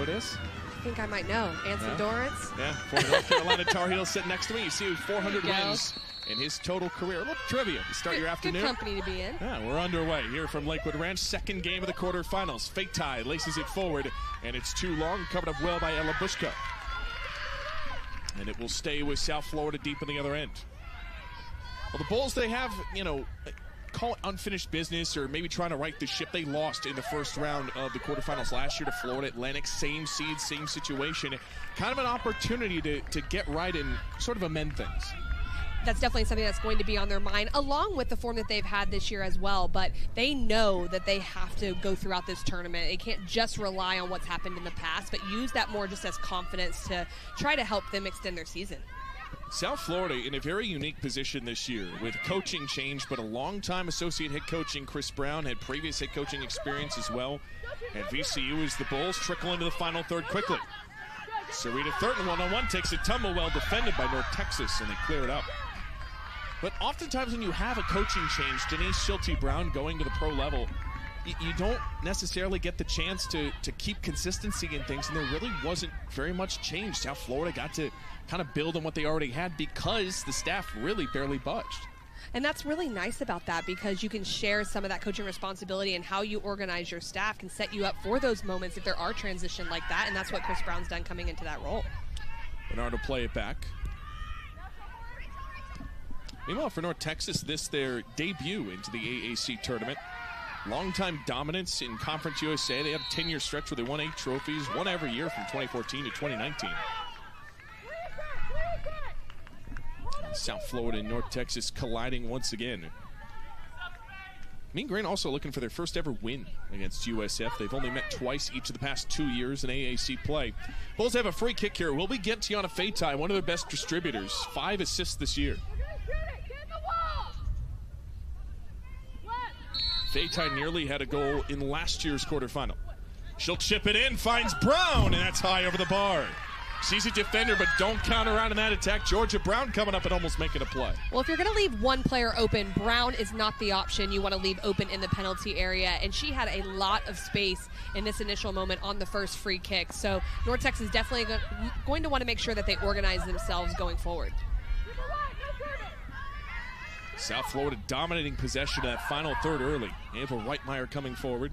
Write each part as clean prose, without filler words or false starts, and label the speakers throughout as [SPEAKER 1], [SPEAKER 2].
[SPEAKER 1] it is?
[SPEAKER 2] I think I might know. Anson Dorrance?
[SPEAKER 1] Yeah, for North Carolina Tar Heels sitting next to me. You see 400 wins in his total career. A little trivia to start your afternoon.
[SPEAKER 2] Good company to be in.
[SPEAKER 1] Yeah, we're underway here from Lakewood Ranch. Second game of the quarterfinals. Fatai laces it forward, and it's too long. Covered up well by Ella Bushko. And it will stay with South Florida deep on the other end. Well, the Bulls, they have, call it unfinished business or maybe trying to right the ship. They lost in the first round of the quarterfinals last year to Florida Atlantic. Same seed, same situation. Kind of an opportunity to get right and sort of amend things.
[SPEAKER 2] That's definitely something that's going to be on their mind, along with the form that they've had this year as well. But they know that they have to go throughout this tournament. They can't just rely on what's happened in the past, but use that more just as confidence to try to help them extend their season.
[SPEAKER 1] South Florida in a very unique position this year with coaching change, but a longtime associate head coach in Chris Brown had previous head coaching experience as well at VCU as the Bulls trickle into the final third quickly. Sarita Thurton one-on-one takes a tumble, well defended by North Texas, and they clear it up. But oftentimes when you have a coaching change, Denise Schulte-Brown going to the pro level, you don't necessarily get the chance to keep consistency in things, and there really wasn't very much change. South Florida got to kind of build on what they already had because the staff really barely budged.
[SPEAKER 2] And that's really nice about that, because you can share some of that coaching responsibility, and how you organize your staff can set you up for those moments if there are transition like that, and that's what Chris Brown's done coming into that role.
[SPEAKER 1] Bernard will play it back. Meanwhile, for North Texas, this their debut into the AAC tournament. Longtime dominance in Conference USA. They have a 10-year stretch where they won 8 trophies, one every year from 2014 to 2019. South Florida and North Texas colliding once again. Mean Green also looking for their first ever win against USF. They've only met twice each of the past 2 years in AAC play. Bulls have a free kick here. Will we get Tiana Fatai, one of their best distributors? 5 assists this year. Fatai nearly had a goal in last year's quarterfinal. She'll chip it in, finds Brown, and that's high over the bar. She's a defender, but don't count her out in that attack. Georgia Brown coming up and almost making a play.
[SPEAKER 2] Well, if you're going to leave one player open, Brown is not the option you want to leave open in the penalty area, and she had a lot of space in this initial moment on the first free kick. So North Texas is definitely going to want to make sure that they organize themselves going forward.
[SPEAKER 1] South Florida dominating possession of that final third early. Ava Reitmeyer coming forward.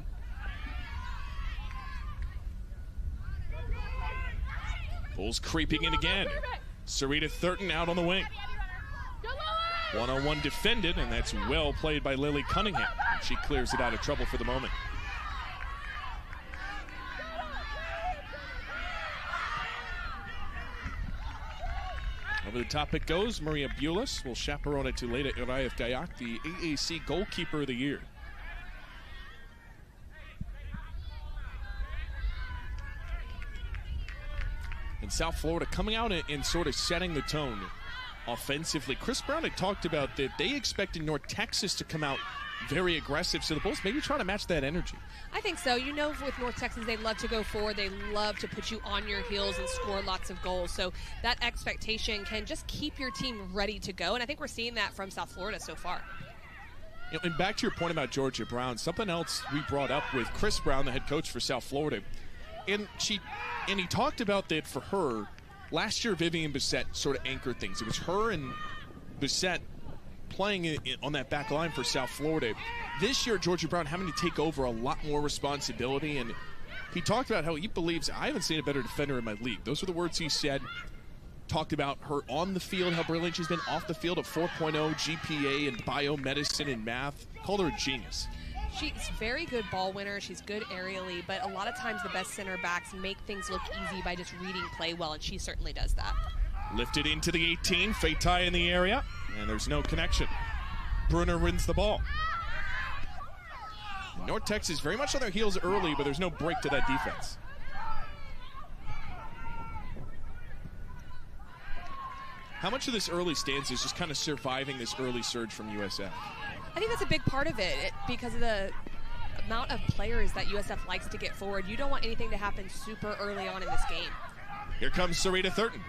[SPEAKER 1] Bulls creeping in again. Sarita Thurton out on the wing. One-on-one defended, and that's well played by Lily Cunningham. She clears it out of trouble for the moment. Over the top it goes. Maria Bulis will chaperone it to Leda Iraev-Gayak, the AAC Goalkeeper of the Year. And South Florida coming out and sort of setting the tone offensively. Chris Brown had talked about that they expected North Texas to come out very aggressive, so the Bulls maybe trying to match that energy.
[SPEAKER 2] I think so. You know, with North Texas, they love to go forward. They love to put you on your heels and score lots of goals. So that expectation can just keep your team ready to go. And I think we're seeing that from South Florida so far.
[SPEAKER 1] And back to your point about Georgia Brown, something else we brought up with Chris Brown, the head coach for South Florida. And he talked about that for her. Last year, Vivian Bissett sort of anchored things. It was her and Bissett playing on that back line for South Florida. This year, Georgia Brown having to take over a lot more responsibility, and he talked about how he believes, I haven't seen a better defender in my league. Those were the words he said. Talked about her on the field, how brilliant she's been off the field, of 4.0 GPA in biomedicine and math. Called her a genius.
[SPEAKER 2] She's a very good ball winner. She's good aerially, but a lot of times the best center backs make things look easy by just reading play well, and she certainly does that.
[SPEAKER 1] Lifted into the 18, Fatai in the area, and there's no connection. Brunner wins the ball. North Texas very much on their heels early, but there's no break to that defense. How much of this early stance is just kind of surviving this early surge from USF?
[SPEAKER 2] I think that's a big part of it because of the amount of players that USF likes to get forward. You don't want anything to happen super early on in this game.
[SPEAKER 1] Here comes Sarita Thurton.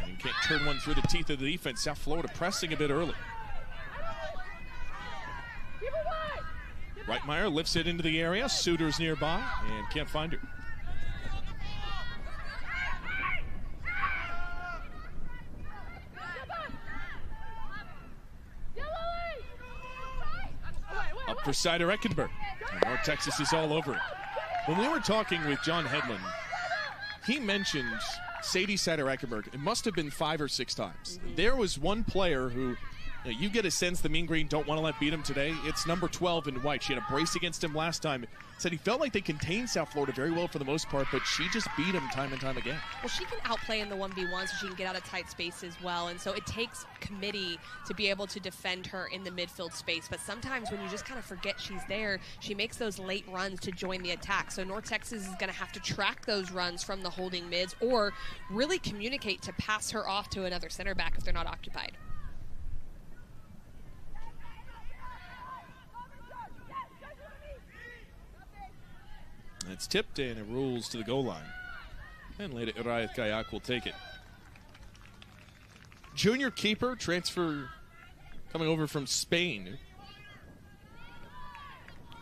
[SPEAKER 1] And can't turn one through the teeth of the defense. South Florida pressing a bit early. Reitmeyer lifts it into the area. Suter's nearby and can't find her. Up for Sider-Eckenberg. North Texas is all over it. When we were talking with John Hedlund, he mentioned Sadie Sider-Eckenberg. It must have been 5 or 6 times. There was one player who, you get a sense the Mean Green don't want to let beat him today. It's number 12 in white. She had a brace against him last time. Said he felt like they contained South Florida very well for the most part, but she just beat him time and time again.
[SPEAKER 2] Well, she can outplay in the 1v1, so she can get out of tight space as well. And so it takes committee to be able to defend her in the midfield space. But sometimes when you just kind of forget she's there, she makes those late runs to join the attack. So North Texas is going to have to track those runs from the holding mids or really communicate to pass her off to another center back if they're not occupied.
[SPEAKER 1] It's tipped and it rolls to the goal line. And later, Uriah Kayak will take it. Junior keeper transfer coming over from Spain.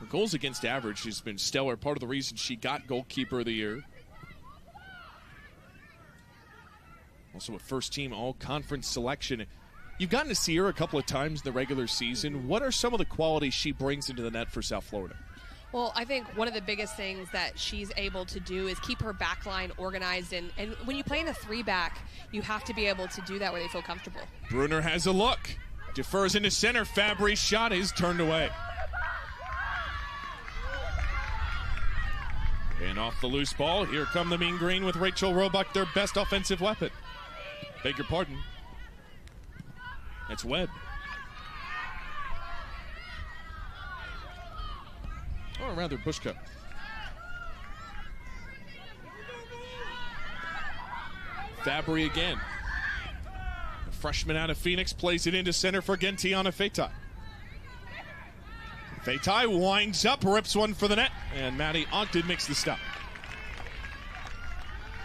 [SPEAKER 1] Her goals against average has been stellar. Part of the reason she got goalkeeper of the year. Also a first team all-conference selection. You've gotten to see her a couple of times in the regular season. What are some of the qualities she brings into the net for South Florida?
[SPEAKER 2] Well, I think one of the biggest things that she's able to do is keep her back line organized. And when you play in a 3-back, you have to be able to do that where they feel comfortable.
[SPEAKER 1] Bruner has a look. Defers into center. Fabry's shot is turned away. And off the loose ball, here come the Mean Green with Rachel Roebuck, their best offensive weapon. Beg your pardon. That's Webb. Or rather, Bushko. Fabry again. The freshman out of Phoenix plays it into center for Gentiana Feitai. Feitai winds up, rips one for the net, and Maddie Ogden makes the stop.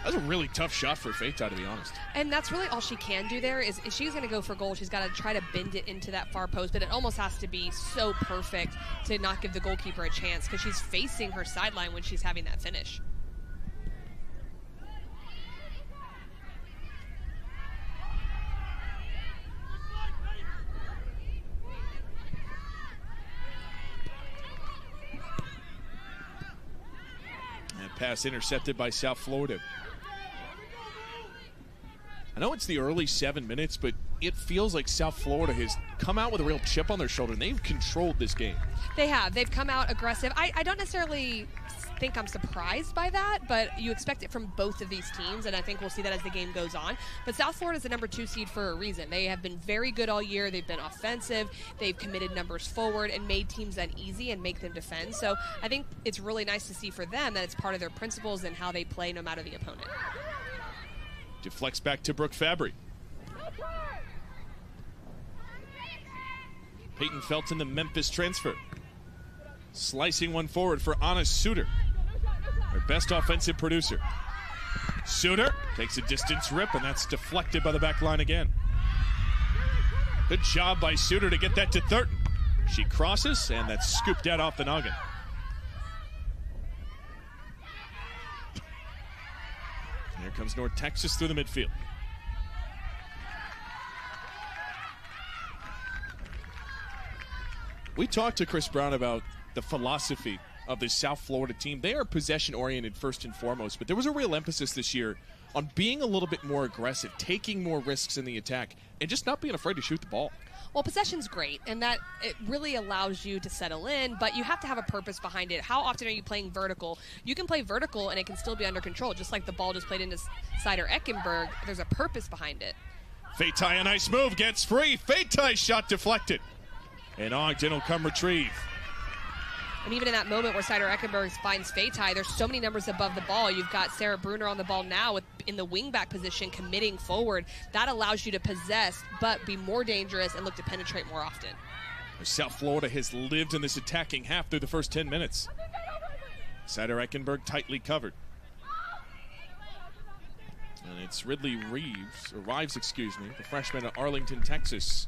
[SPEAKER 1] That's a really tough shot for Feitai, to be honest.
[SPEAKER 2] And that's really all she can do there is if she's going to go for goal, she's got to try to bend it into that far post, but it almost has to be so perfect to not give the goalkeeper a chance because she's facing her sideline when she's having that finish.
[SPEAKER 1] And pass intercepted by South Florida. I know it's the early 7 minutes, but it feels like South Florida has come out with a real chip on their shoulder, and they've controlled this game.
[SPEAKER 2] They have. They've come out aggressive. I don't necessarily think I'm surprised by that, but you expect it from both of these teams, and I think we'll see that as the game goes on. But South Florida is the number 2 seed for a reason. They have been very good all year. They've been offensive. They've committed numbers forward and made teams uneasy and make them defend. So I think it's really nice to see for them that it's part of their principles and how they play no matter the opponent.
[SPEAKER 1] Deflects back to Brooke Fabry. Peyton Felton, the Memphis transfer. Slicing one forward for Anna Suter, our best offensive producer. Suter takes a distance rip, and that's deflected by the back line again. Good job by Suter to get that to Thurton. She crosses, and that's scooped out off the noggin. Here comes North Texas through the midfield. We talked to Chris Brown about the philosophy of this South Florida team. They are possession-oriented first and foremost, but there was a real emphasis this year on being a little bit more aggressive, taking more risks in the attack, and just not being afraid to shoot the ball.
[SPEAKER 2] Well, possession's great, and that it really allows you to settle in, but you have to have a purpose behind it. How often are you playing vertical? You can play vertical, and it can still be under control, just like the ball just played into Sider-Eckenberg. There's a purpose behind it.
[SPEAKER 1] Feitai, a nice move, gets free. Feitai shot deflected. And Ogden will come retrieve.
[SPEAKER 2] And even in that moment where Sider-Eckenberg finds Feitai, there's so many numbers above the ball. You've got Sarah Bruner on the ball now in the wing-back position, committing forward. That allows you to possess, but be more dangerous and look to penetrate more often.
[SPEAKER 1] South Florida has lived in this attacking half through the first 10 minutes. Sider-Eckenberg tightly covered. And it's Ridley Rives, the freshman at Arlington, Texas.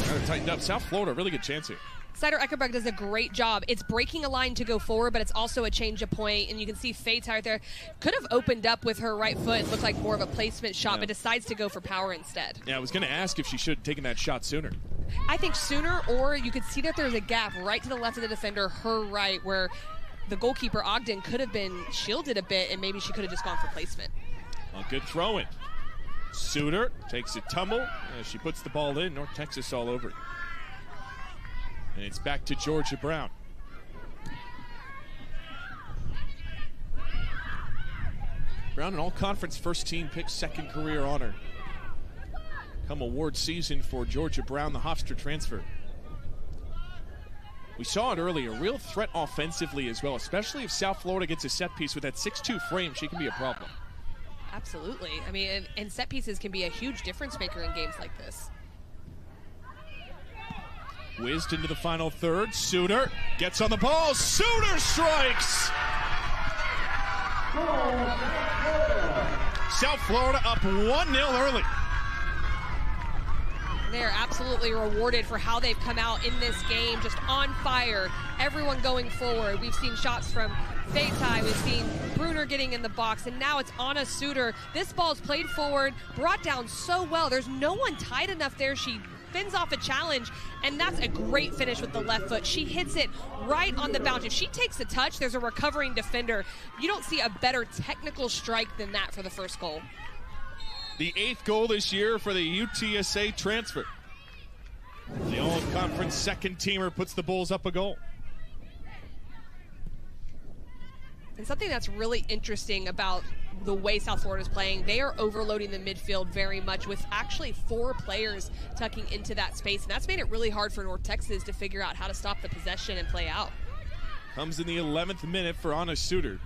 [SPEAKER 1] Trying to tighten up. South Florida, really good chance here.
[SPEAKER 2] Seider-Eckerberg does a great job. It's breaking a line to go forward, but it's also a change of point, and you can see Faye right there. Could have opened up with her right foot. It looked like more of a placement shot, but decides to go for power instead.
[SPEAKER 1] Yeah, I was going to ask if she should have taken that shot sooner.
[SPEAKER 2] I think sooner, or you could see that there's a gap right to the left of the defender, her right, where the goalkeeper, Ogden, could have been shielded a bit, and maybe she could have just gone for placement.
[SPEAKER 1] A good throw-in. Suter takes a tumble as she puts the ball in. North Texas all over it. And it's back to Georgia Brown. Brown, an all-conference first-team pick, second career honor. Come award season for Georgia Brown, the Hofstra transfer. We saw it earlier, real threat offensively as well, especially if South Florida gets a set piece with that 6'2" frame, she can be a problem.
[SPEAKER 2] Absolutely. I mean, and set pieces can be a huge difference maker in games like this.
[SPEAKER 1] Whizzed into the final third. Suter gets on the ball. Suter strikes! South Florida up 1-0 early.
[SPEAKER 2] They're absolutely rewarded for how they've come out in this game, just on fire. Everyone going forward. We've seen shots from Faye, we've seen Bruner getting in the box, and now it's Anna Suter. This ball's played forward, brought down so well. There's no one tight enough there. She fends off a challenge, and that's a great finish with the left foot. She hits it right on the bounce. If she takes a touch, there's a recovering defender. You don't see a better technical strike than that for the first goal.
[SPEAKER 1] The 8th goal this year for the UTSA transfer. The all-conference second teamer puts the Bulls up a goal.
[SPEAKER 2] And something that's really interesting about the way South Florida is playing, they are overloading the midfield very much with actually 4 players tucking into that space. And that's made it really hard for North Texas to figure out how to stop the possession and play out.
[SPEAKER 1] Comes in the 11th minute for Anna Suter.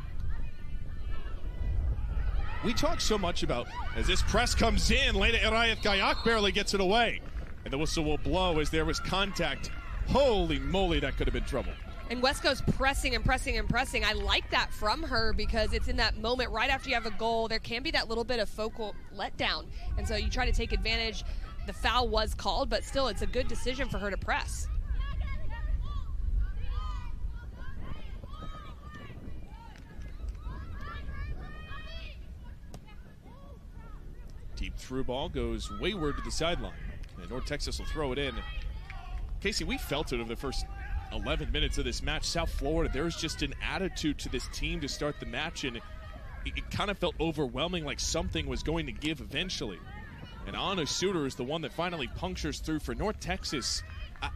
[SPEAKER 1] We talk so much about, as this press comes in, Lena Arayeth Gayak barely gets it away. And the whistle will blow as there was contact. Holy moly, that could have been trouble.
[SPEAKER 2] And Wesco's pressing and pressing and pressing. I like that from her because it's in that moment right after you have a goal, there can be that little bit of focal letdown. And so you try to take advantage. The foul was called, but still it's a good decision for her to press.
[SPEAKER 1] Deep through ball goes wayward to the sideline. And North Texas will throw it in. Casey, we felt it over the first 11 minutes of this match. South Florida, there's just an attitude to this team to start the match, and it kind of felt overwhelming, like something was going to give eventually. And Anna Suter is the one that finally punctures through for North Texas.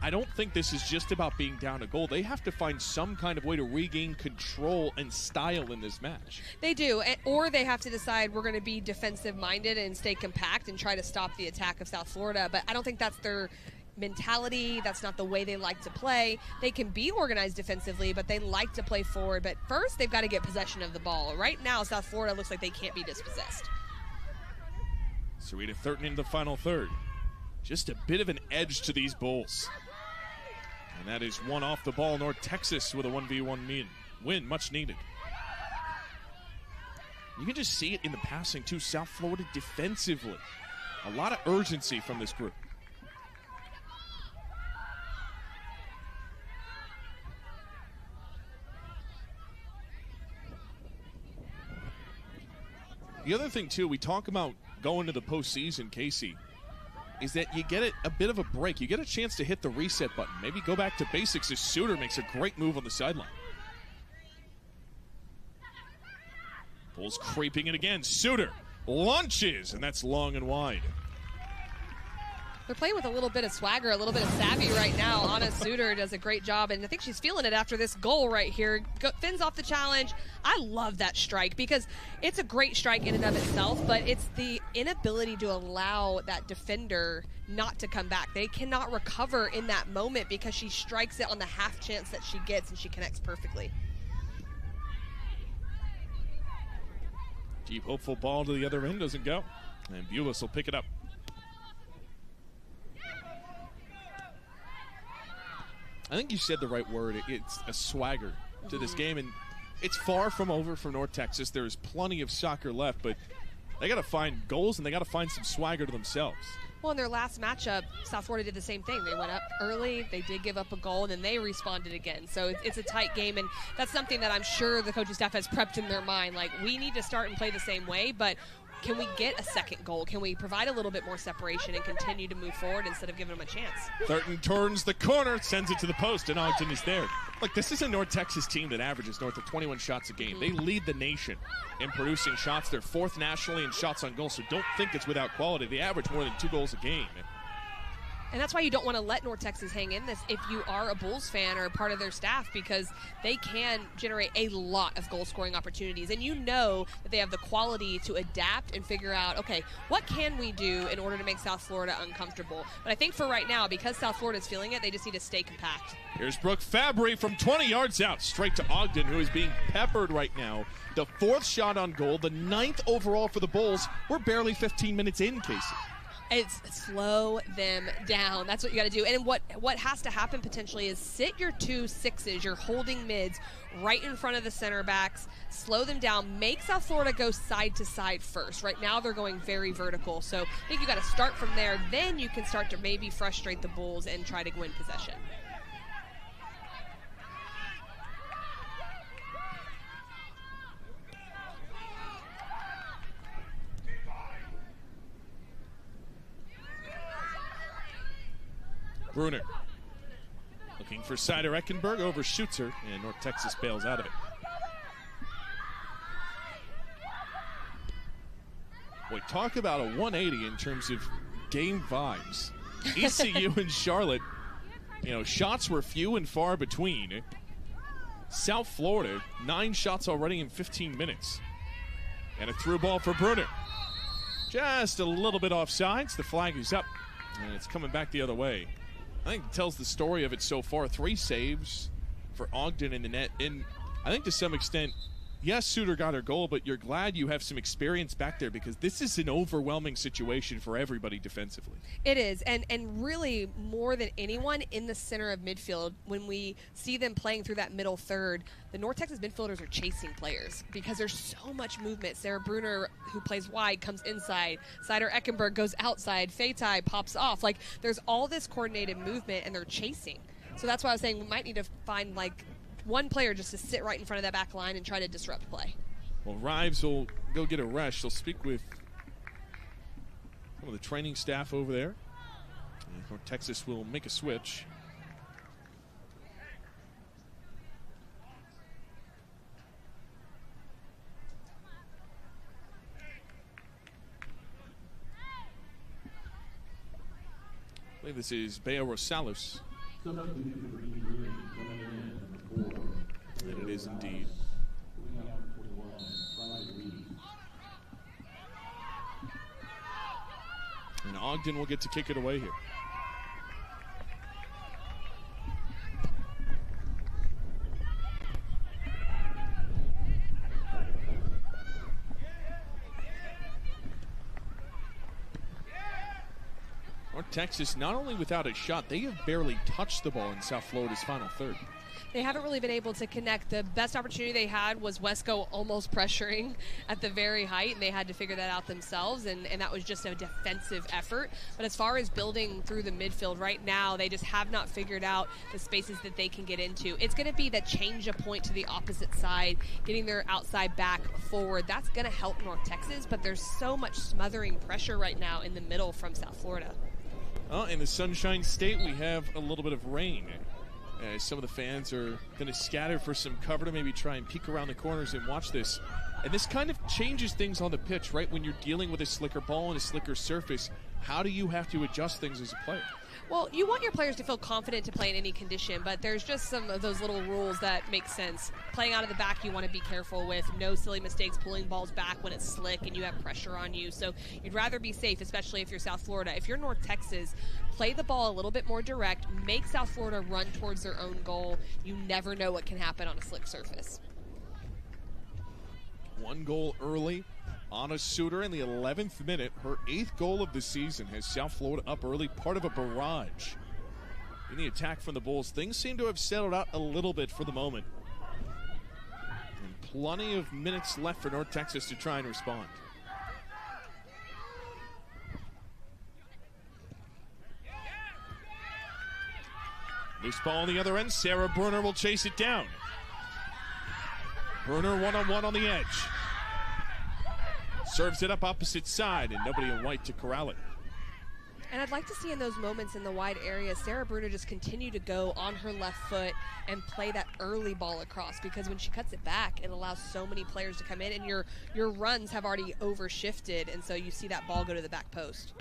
[SPEAKER 1] I don't think this is just about being down a goal. They have to find some kind of way to regain control and style in this match.
[SPEAKER 2] They do, or they have to decide we're going to be defensive-minded and stay compact and try to stop the attack of South Florida. But I don't think that's their mentality. That's not the way they like to play. They can be organized defensively, but they like to play forward. But first, they've got to get possession of the ball. Right now, South Florida looks like they can't be dispossessed.
[SPEAKER 1] Sarita Thurton into the final third. Just a bit of an edge to these Bulls. And that is one off the ball. North Texas with a 1v1 win, much needed. You can just see it in the passing, too. South Florida defensively. A lot of urgency from this group. The other thing, too, we talk about going to the postseason, Casey, is that you get a bit of a break. You get a chance to hit the reset button. Maybe go back to basics as Suter makes a great move on the sideline. Bulls creeping it again. Suter launches, and that's long and wide.
[SPEAKER 2] They're playing with a little bit of swagger, a little bit of savvy right now. Anna Suter does a great job, and I think she's feeling it after this goal right here. Fins off the challenge. I love that strike because it's a great strike in and of itself, but it's the inability to allow that defender not to come back. They cannot recover in that moment because she strikes it on the half chance that she gets, and she connects perfectly.
[SPEAKER 1] Deep, hopeful ball to the other end doesn't go, and Bulis will pick it up. I think you said the right word. It's a swagger to this game, and it's far from over for North Texas. There's plenty of soccer left, but they got to find goals, and they got to find some swagger to themselves.
[SPEAKER 2] Well, in their last matchup, South Florida did the same thing. They went up early, they did give up a goal, and then they responded again. So it's a tight game, and that's something that I'm sure the coaching staff has prepped in their mind. Like, we need to start and play the same way, but can we get a second goal? Can we provide a little bit more separation and continue to move forward instead of giving them a chance?
[SPEAKER 1] Thurton turns the corner, sends it to the post, and Ogden is there. Look, this is a North Texas team that averages north of 21 shots a game. They lead the nation in producing shots. They're fourth nationally in shots on goal, so don't think it's without quality. They average more than 2 goals a game.
[SPEAKER 2] And that's why you don't want to let North Texas hang in this if you are a Bulls fan or part of their staff, because they can generate a lot of goal-scoring opportunities. And you know that they have the quality to adapt and figure out, okay, what can we do in order to make South Florida uncomfortable? But I think for right now, because South Florida is feeling it, they just need to stay compact.
[SPEAKER 1] Here's Brooke Fabry from 20 yards out, straight to Ogden, who is being peppered right now. The 4th shot on goal, the 9th overall for the Bulls. We're barely 15 minutes in, Casey.
[SPEAKER 2] It's slow them down. That's what you got to do. And what has to happen potentially is sit your 2 6s, your holding mids, right in front of the center backs, slow them down, make South Florida go side to side first. Right now they're going very vertical. So I think you got to start from there. Then you can start to maybe frustrate the Bulls and try to win possession.
[SPEAKER 1] Bruner looking for Sider Eckenberg, overshoots her, and North Texas bails out of it. Boy, talk about a 180 in terms of game vibes. ECU and Charlotte, shots were few and far between. South Florida, 9 shots already in 15 minutes. And a through ball for Bruner. Just a little bit offsides. The flag is up, and it's coming back the other way. I think it tells the story of it so far. 3 saves for Ogden in the net. And I think to some extent, yes, Suter got her goal, but you're glad you have some experience back there, because this is an overwhelming situation for everybody defensively.
[SPEAKER 2] It is, and really more than anyone in the center of midfield, when we see them playing through that middle third, the North Texas midfielders are chasing players because there's so much movement. Sarah Bruner, who plays wide, comes inside. Sider Eckenberg goes outside. Fatai pops off. Like, there's all this coordinated movement, and they're chasing. So that's why I was saying we might need to find, like, one player just to sit right in front of that back line and try to disrupt play.
[SPEAKER 1] Well, Rives will go get a rest. She'll speak with some of the training staff over there. And North Texas will make a switch. I believe this is Bea Rosales. And it is indeed. And Ogden will get to kick it away here. North Texas not only without a shot, they have barely touched the ball in South Florida's final third.
[SPEAKER 2] They haven't really been able to connect. The best opportunity they had was Wesco almost pressuring at the very height, and they had to figure that out themselves, and that was just a defensive effort. But as far as building through the midfield right now, they just have not figured out the spaces that they can get into. It's going to be that change a point to the opposite side, getting their outside back forward. That's going to help North Texas, but there's so much smothering pressure right now in the middle from South Florida.
[SPEAKER 1] Well, in the Sunshine State, we have a little bit of rain. Some of the fans are going to scatter for some cover to maybe try and peek around the corners and watch this. And this kind of changes things on the pitch, right? When you're dealing with a slicker ball and a slicker surface, how do you have to adjust things as a player?
[SPEAKER 2] Well, you want your players to feel confident to play in any condition, but there's just some of those little rules that make sense. Playing out of the back, you want to be careful with. No silly mistakes pulling balls back when it's slick and you have pressure on you. So you'd rather be safe, especially if you're South Florida. If you're North Texas, play the ball a little bit more direct. Make South Florida run towards their own goal. You never know what can happen on a slick surface.
[SPEAKER 1] 1 goal early. Anna Suter in the 11th minute, her 8th goal of the season, has South Florida up early, part of a barrage. In the attack from the Bulls, things seem to have settled out a little bit for the moment. And plenty of minutes left for North Texas to try and respond. Loose ball on the other end. Sarah Bruner will chase it down. Bruner one-on-one on the edge. Serves it up opposite side, and nobody in white to corral it.
[SPEAKER 2] And I'd like to see in those moments in the wide area, Sarah Bruner just continue to go on her left foot and play that early ball across, because when she cuts it back, it allows so many players to come in, and your runs have already overshifted, and so you see that ball go to the back post.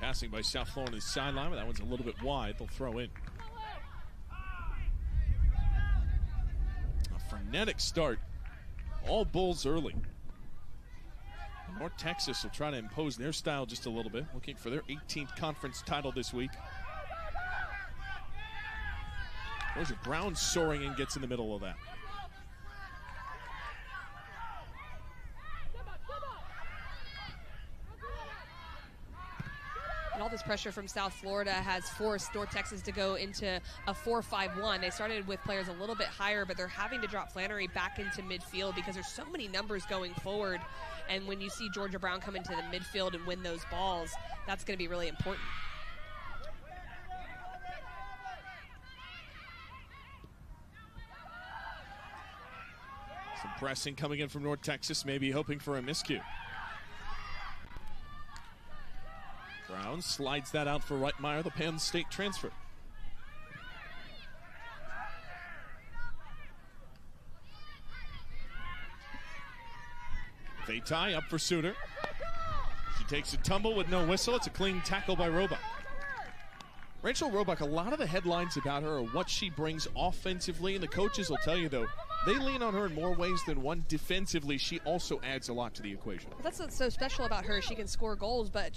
[SPEAKER 1] Passing by South Florida's sideline, but that one's a little bit wide. They'll throw in. A frenetic start. All Bulls early. North Texas will try to impose their style just a little bit, looking for their 18th conference title this week. Rosa Brown soaring and gets in the middle of that.
[SPEAKER 2] And all this pressure from South Florida has forced North Texas to go into a 4-5-1. They started with players a little bit higher, but they're having to drop Flannery back into midfield because there's so many numbers going forward. And when you see Georgia Brown come into the midfield and win those balls, that's going to be really important.
[SPEAKER 1] Some pressing coming in from North Texas, maybe hoping for a miscue. Brown slides that out for Reitmeyer, the Penn State transfer. Fatai up for Suter. She takes a tumble with no whistle. It's a clean tackle by Roebuck. Rachel Roebuck, a lot of the headlines about her are what she brings offensively, and the coaches will tell you, though, they lean on her in more ways than one. Defensively, she also adds a lot to the equation.
[SPEAKER 2] That's what's so special about her. She can score goals, but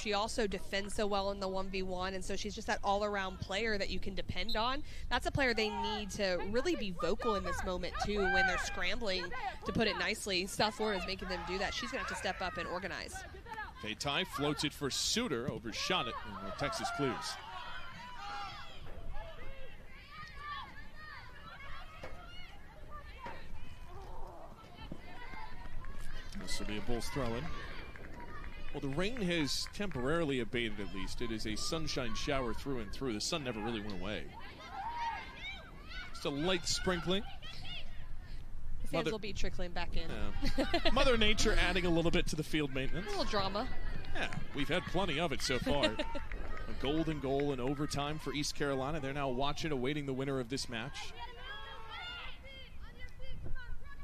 [SPEAKER 2] she also defends so well in the 1v1, and so she's just that all-around player that you can depend on. That's a player they need to really be vocal in this moment, too, when they're scrambling, to put it nicely. South Florida is making them do that. She's going to have to step up and organize.
[SPEAKER 1] Fatai floats it for Suter, overshot it, and Texas clears. This will be a Bulls throw-in. Well, the rain has temporarily abated, at least. It is a sunshine shower through and through. The sun never really went away. Just a light sprinkling.
[SPEAKER 2] The fans will be trickling back in.
[SPEAKER 1] Yeah. Mother Nature adding a little bit to the field maintenance.
[SPEAKER 2] A little drama.
[SPEAKER 1] Yeah, we've had plenty of it so far. A golden goal in overtime for East Carolina. They're now watching, awaiting the winner of this match.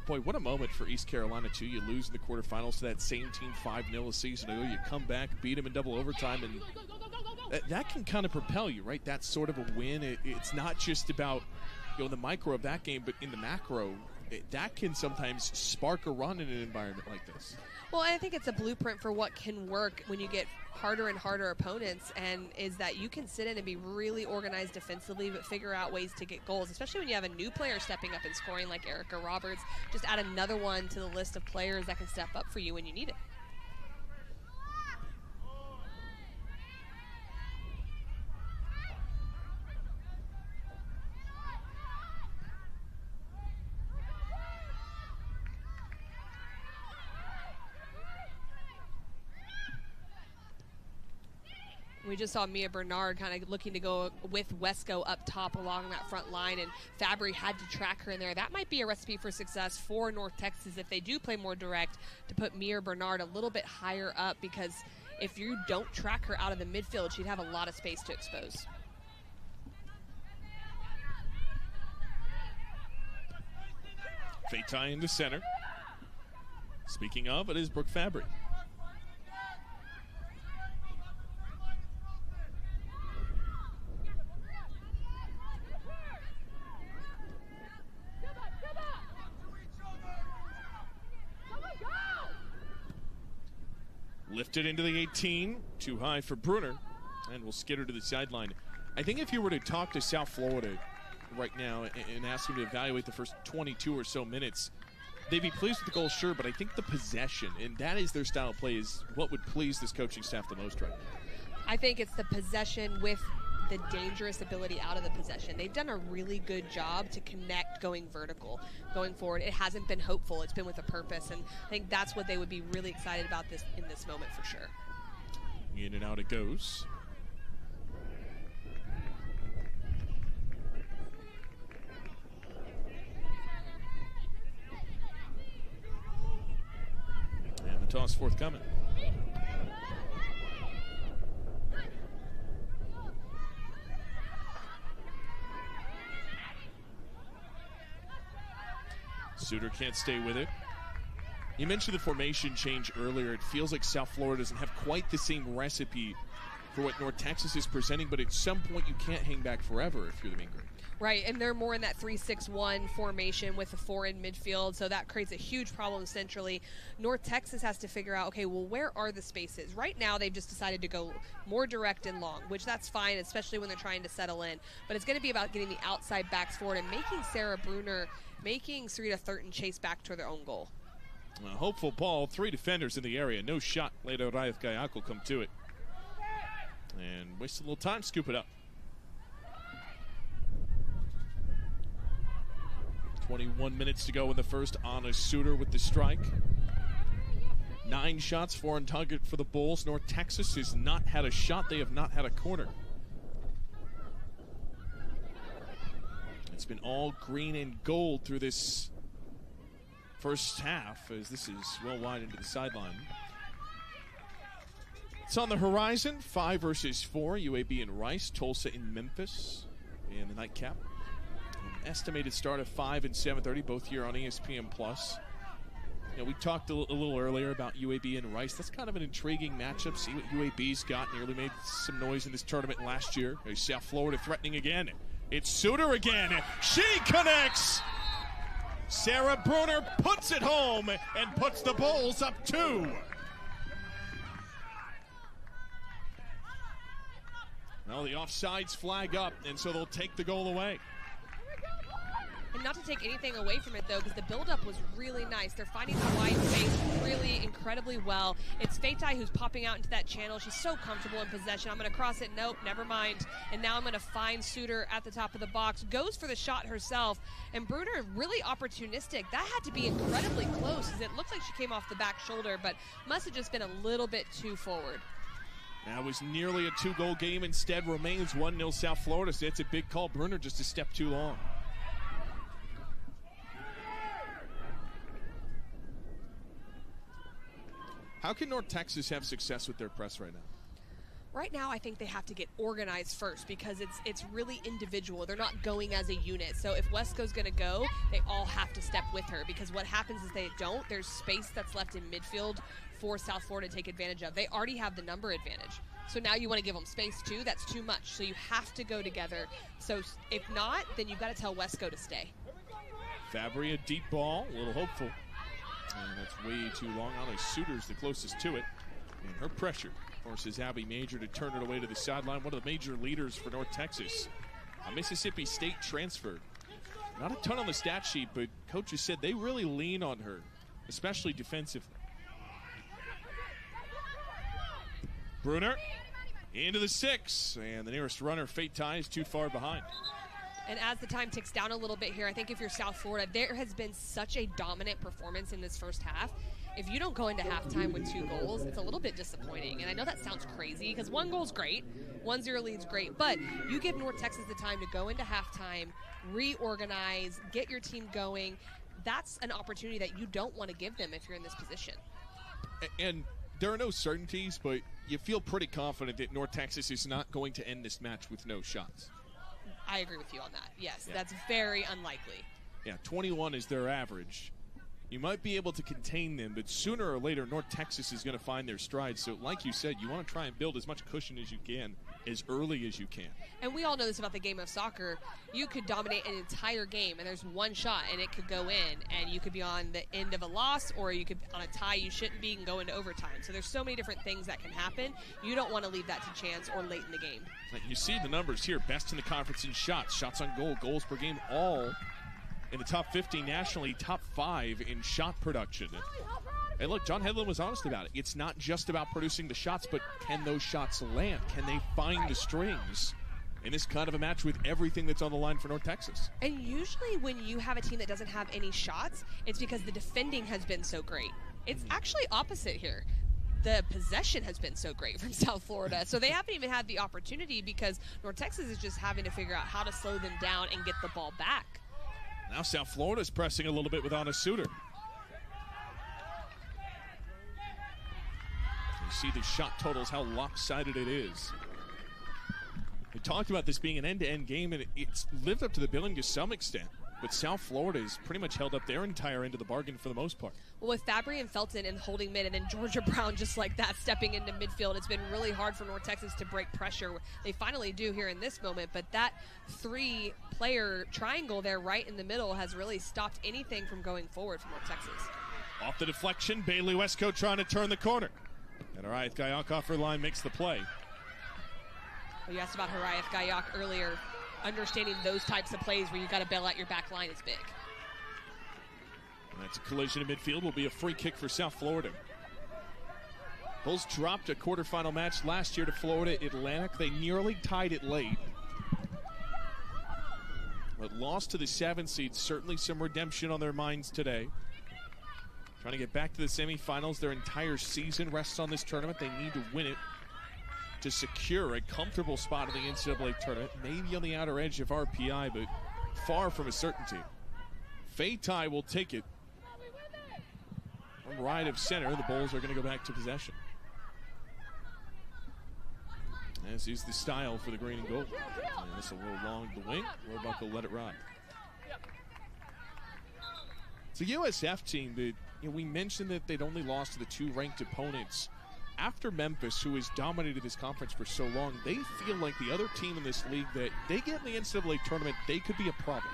[SPEAKER 1] Boy, what a moment for East Carolina, too. You lose in the quarterfinals to that same team 5-0 a season ago. You come back, beat them in double overtime, and that can kind of propel you, right? That sort of a win. It's not just about, the micro of that game, but in the macro, that can sometimes spark a run in an environment like this.
[SPEAKER 2] Well, I think it's a blueprint for what can work when you get harder and harder opponents, and is that you can sit in and be really organized defensively but figure out ways to get goals, especially when you have a new player stepping up and scoring like Erica Roberts. Just add another one to the list of players that can step up for you when you need it. We just saw Mia Bernard kind of looking to go with Wesco up top along that front line, and Fabry had to track her in there. That might be a recipe for success for North Texas if they do play more direct, to put Mia Bernard a little bit higher up, because if you don't track her out of the midfield, she'd have a lot of space to expose.
[SPEAKER 1] Fatai into center. Speaking of, it is Brooke Fabry. Lifted into the 18, too high for Bruner, and will skitter to the sideline. I think if you were to talk to South Florida right now and ask them to evaluate the first 22 or so minutes, they'd be pleased with the goal, sure, but I think the possession, and that is their style of play, is what would please this coaching staff the most right now.
[SPEAKER 2] I think it's the possession with the dangerous ability out of the possession. They've done a really good job to connect going vertical, going forward. It hasn't been hopeful. It's been with a purpose, and I think that's what they would be really excited about in this moment for sure.
[SPEAKER 1] In and out it goes. And the toss forthcoming. Suter can't stay with it. You mentioned the formation change earlier. It feels like South Florida doesn't have quite the same recipe for what North Texas is presenting, but at some point you can't hang back forever if you're the Mean Green.
[SPEAKER 2] Right, and they're more in that 3-6-1 formation with the 4 in midfield, so that creates a huge problem centrally. North Texas has to figure out, okay, well, where are the spaces? Right now, they've just decided to go more direct and long, which that's fine, especially when they're trying to settle in. But it's going to be about getting the outside backs forward and making Sarah Bruner, making Sarita Thurton chase back to their own goal.
[SPEAKER 1] A hopeful ball, 3 defenders in the area. No shot. Later, Raif Gayak will come to it. And waste a little time, scoop it up. 21 minutes to go in the first. Anna Suter with the strike. 9 shots, 4 on target for the Bulls. North Texas has not had a shot. They have not had a corner. It's been all green and gold through this first half, as this is well wide into the sideline. It's on the horizon, 5 versus 4, UAB and Rice, Tulsa in Memphis in the nightcap. An estimated start of 5 and 7:30, both here on ESPN+. You know, we talked a little earlier about UAB and Rice. That's kind of an intriguing matchup. See what UAB's got. Nearly made some noise in this tournament last year. There's South Florida threatening again. It's Suter again. She connects. Sarah Bruner puts it home and puts the Bulls up 2. Well, the offsides flag up, and so they'll take the goal away.
[SPEAKER 2] And not to take anything away from it, though, because the buildup was really nice. They're finding the wide space really incredibly well. It's Fatai who's popping out into that channel. She's so comfortable in possession. I'm going to cross it. Nope, never mind. And now I'm going to find Suter at the top of the box. Goes for the shot herself. And Bruner really opportunistic. That had to be incredibly close, because it looked like she came off the back shoulder, but must have just been a little bit too forward.
[SPEAKER 1] That was nearly a 2-goal game. Instead remains 1-0 South Florida. So it's a big call. Bruner just a step too long. How can North Texas have success with their press right now?
[SPEAKER 2] Right now, I think they have to get organized first, because it's really individual. They're not going as a unit. So if Wesco's going to go, they all have to step with her, because what happens is they don't. There's space that's left in midfield for South Florida to take advantage of. They already have the number advantage. So now you want to give them space too. That's too much. So you have to go together. So if not, then you've got to tell Wesco to stay.
[SPEAKER 1] Fabry, a deep ball, a little hopeful. And that's way too long. Anna Suter's the closest to it. And her pressure forces Abby Major to turn it away to the sideline. One of the major leaders for North Texas. A Mississippi State transfer. Not a ton on the stat sheet, but coaches said they really lean on her, especially defensively. Bruner into the 6. And the nearest runner, Fatai, is too far behind.
[SPEAKER 2] And as the time ticks down a little bit here, I think if you're South Florida, there has been such a dominant performance in this first half. If you don't go into halftime with 2 goals, it's a little bit disappointing. And I know that sounds crazy, because 1 goal's great, 1-0 lead's great, but you give North Texas the time to go into halftime, reorganize, get your team going. That's an opportunity that you don't want to give them if you're in this position.
[SPEAKER 1] And there are no certainties, but you feel pretty confident that North Texas is not going to end this match with no shots.
[SPEAKER 2] I agree with you on that. Yes, yeah. That's very unlikely.
[SPEAKER 1] Yeah, 21 is their average. You might be able to contain them, but sooner or later, North Texas is going to find their stride. So like you said, you want to try and build as much cushion as you can, as early as you can.
[SPEAKER 2] And we all know this about the game of soccer. You could dominate an entire game, and there's 1 shot, and it could go in, and you could be on the end of a loss, or you could on a tie you shouldn't be and go into overtime. So there's so many different things that can happen. You don't want to leave that to chance or late in the game.
[SPEAKER 1] You see the numbers here. Best in the conference in shots, shots on goal, goals per game, all in the top 50 nationally, top 5 in shot production. And look, John Hedlund was honest about it. It's not just about producing the shots, but can those shots land? Can they find the strings in this kind of a match with everything that's on the line for North Texas?
[SPEAKER 2] And usually when you have a team that doesn't have any shots, it's because the defending has been so great. It's actually opposite here. the possession has been so great from South Florida. So they haven't even had the opportunity because North Texas is just having to figure out how to slow them down and get the ball back.
[SPEAKER 1] Now South Florida's pressing a little bit with Anna Suter. You see the shot totals, how lopsided it is. We talked about this being an end-to-end game, and it's lived up to the billing to some extent. But South Florida has pretty much held up their entire end of the bargain for the most part.
[SPEAKER 2] Well, with Fabry and Felton and holding mid, and then Georgia Brown just like that stepping into midfield, it's been really hard for North Texas to break pressure. They finally do here in this moment, but that three-player triangle there right in the middle has really stopped anything from going forward for North Texas.
[SPEAKER 1] Off the deflection, Bailey Westcote trying to turn the corner. And Harayeth Gayak off her line makes the play.
[SPEAKER 2] Well, you asked about Harayeth Gayak earlier. Understanding those types of plays where you got to bail out your back line is big.
[SPEAKER 1] And that's a collision in midfield. Will be a free kick for South Florida. Bulls dropped a quarterfinal match last year to Florida Atlantic. They nearly tied it late, but lost to the 7 seed. Certainly some redemption on their minds today. Trying to get back to the semifinals. Their entire season rests on this tournament. They need to win it to secure a comfortable spot in the NCAA tournament, maybe on the outer edge of RPI, but far from a certainty. Fei Tai will take it from right of center. The Bulls are going to go back to possession. As is the style for the green and gold. And this will roll along the wing. Roebuck will let it ride. It's a USF team that, we mentioned that they'd only lost to the 2 ranked opponents. After Memphis, who has dominated this conference for so long, they feel like the other team in this league that they get in the NCAA tournament, they could be a problem.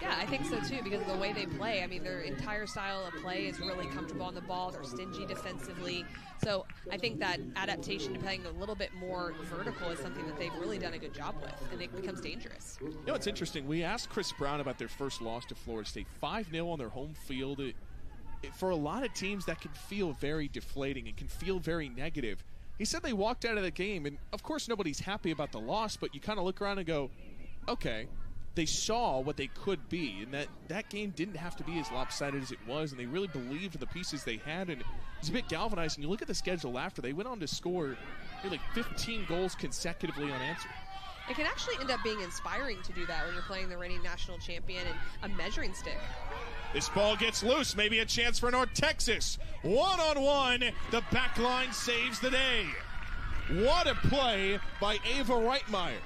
[SPEAKER 2] Yeah, I think so too, because of the way they play. I mean, their entire style of play is really comfortable on the ball. They're stingy defensively. So I think that adaptation to playing a little bit more vertical is something that they've really done a good job with, and it becomes dangerous.
[SPEAKER 1] You know, it's interesting. We asked Chris Brown about their first loss to Florida State, 5-0 on their home field. For a lot of teams, that can feel very deflating. It can feel very negative. He said they walked out of the game, and of course nobody's happy about the loss, but you kind of look around and go, okay, they saw what they could be, and that game didn't have to be as lopsided as it was, and they really believed in the pieces they had, and it was a bit galvanizing. You look at the schedule after, they went on to score like 15 goals consecutively unanswered.
[SPEAKER 2] It can actually end up being inspiring to do that when you're playing the reigning national champion and a measuring stick.
[SPEAKER 1] This ball gets loose, maybe a chance for North Texas. One-on-one, the back line saves the day. What a play by Ava Reitmeyer.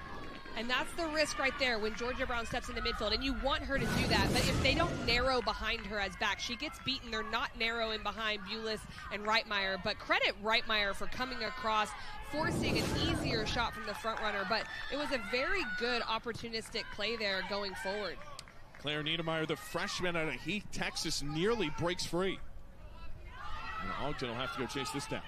[SPEAKER 2] And that's the risk right there when Georgia Brown steps into midfield, and you want her to do that, but if they don't narrow behind her as back, she gets beaten. They're not narrowing behind Bulis and Reitmeyer, but credit Reitmeyer for coming across, forcing an easier shot from the front runner, but it was a very good opportunistic play there going forward.
[SPEAKER 1] Claire Niedermeyer, the freshman out of Heath, Texas, nearly breaks free. And Ogden will have to go chase this down.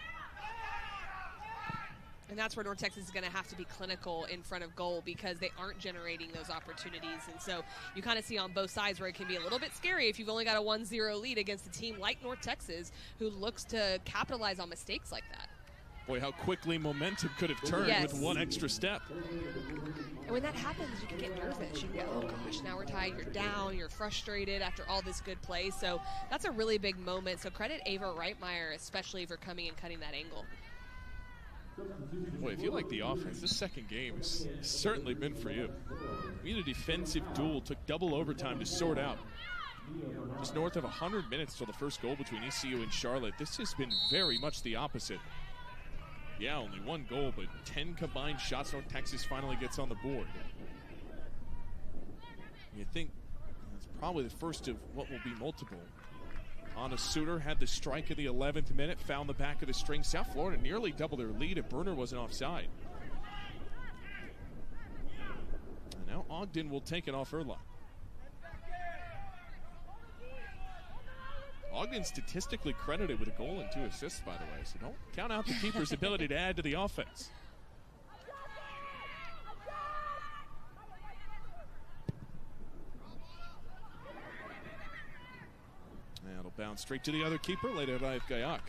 [SPEAKER 2] And that's where North Texas is going to have to be clinical in front of goal because they aren't generating those opportunities. And so you kind of see on both sides where it can be a little bit scary if you've only got a 1-0 lead against a team like North Texas who looks to capitalize on mistakes like that.
[SPEAKER 1] Boy, how quickly momentum could have turned with one extra step.
[SPEAKER 2] And when that happens, you can get nervous. You can go, oh gosh, now we're tied, you're down, you're frustrated after all this good play. So that's a really big moment. So credit Ava Reitmeyer, especially for coming and cutting that angle.
[SPEAKER 1] Boy, if you like the offense, this second game has certainly been for you. We had a defensive duel, took double overtime to sort out. Just north of 100 minutes till the first goal between ECU and Charlotte. This has been very much the opposite. Yeah, only one goal, but 10 combined shots. North Texas finally gets on the board. You think that's probably the first of what will be multiple. Anna Suter had the strike in the 11th minute, found the back of the string. South Florida nearly doubled their lead if Burner wasn't offside. And now Ogden will take it off her line. Ogden statistically credited with a goal and 2 assists, by the way, so don't count out the keeper's ability to add to the offense. And it'll bounce straight to the other keeper, later by Gayak.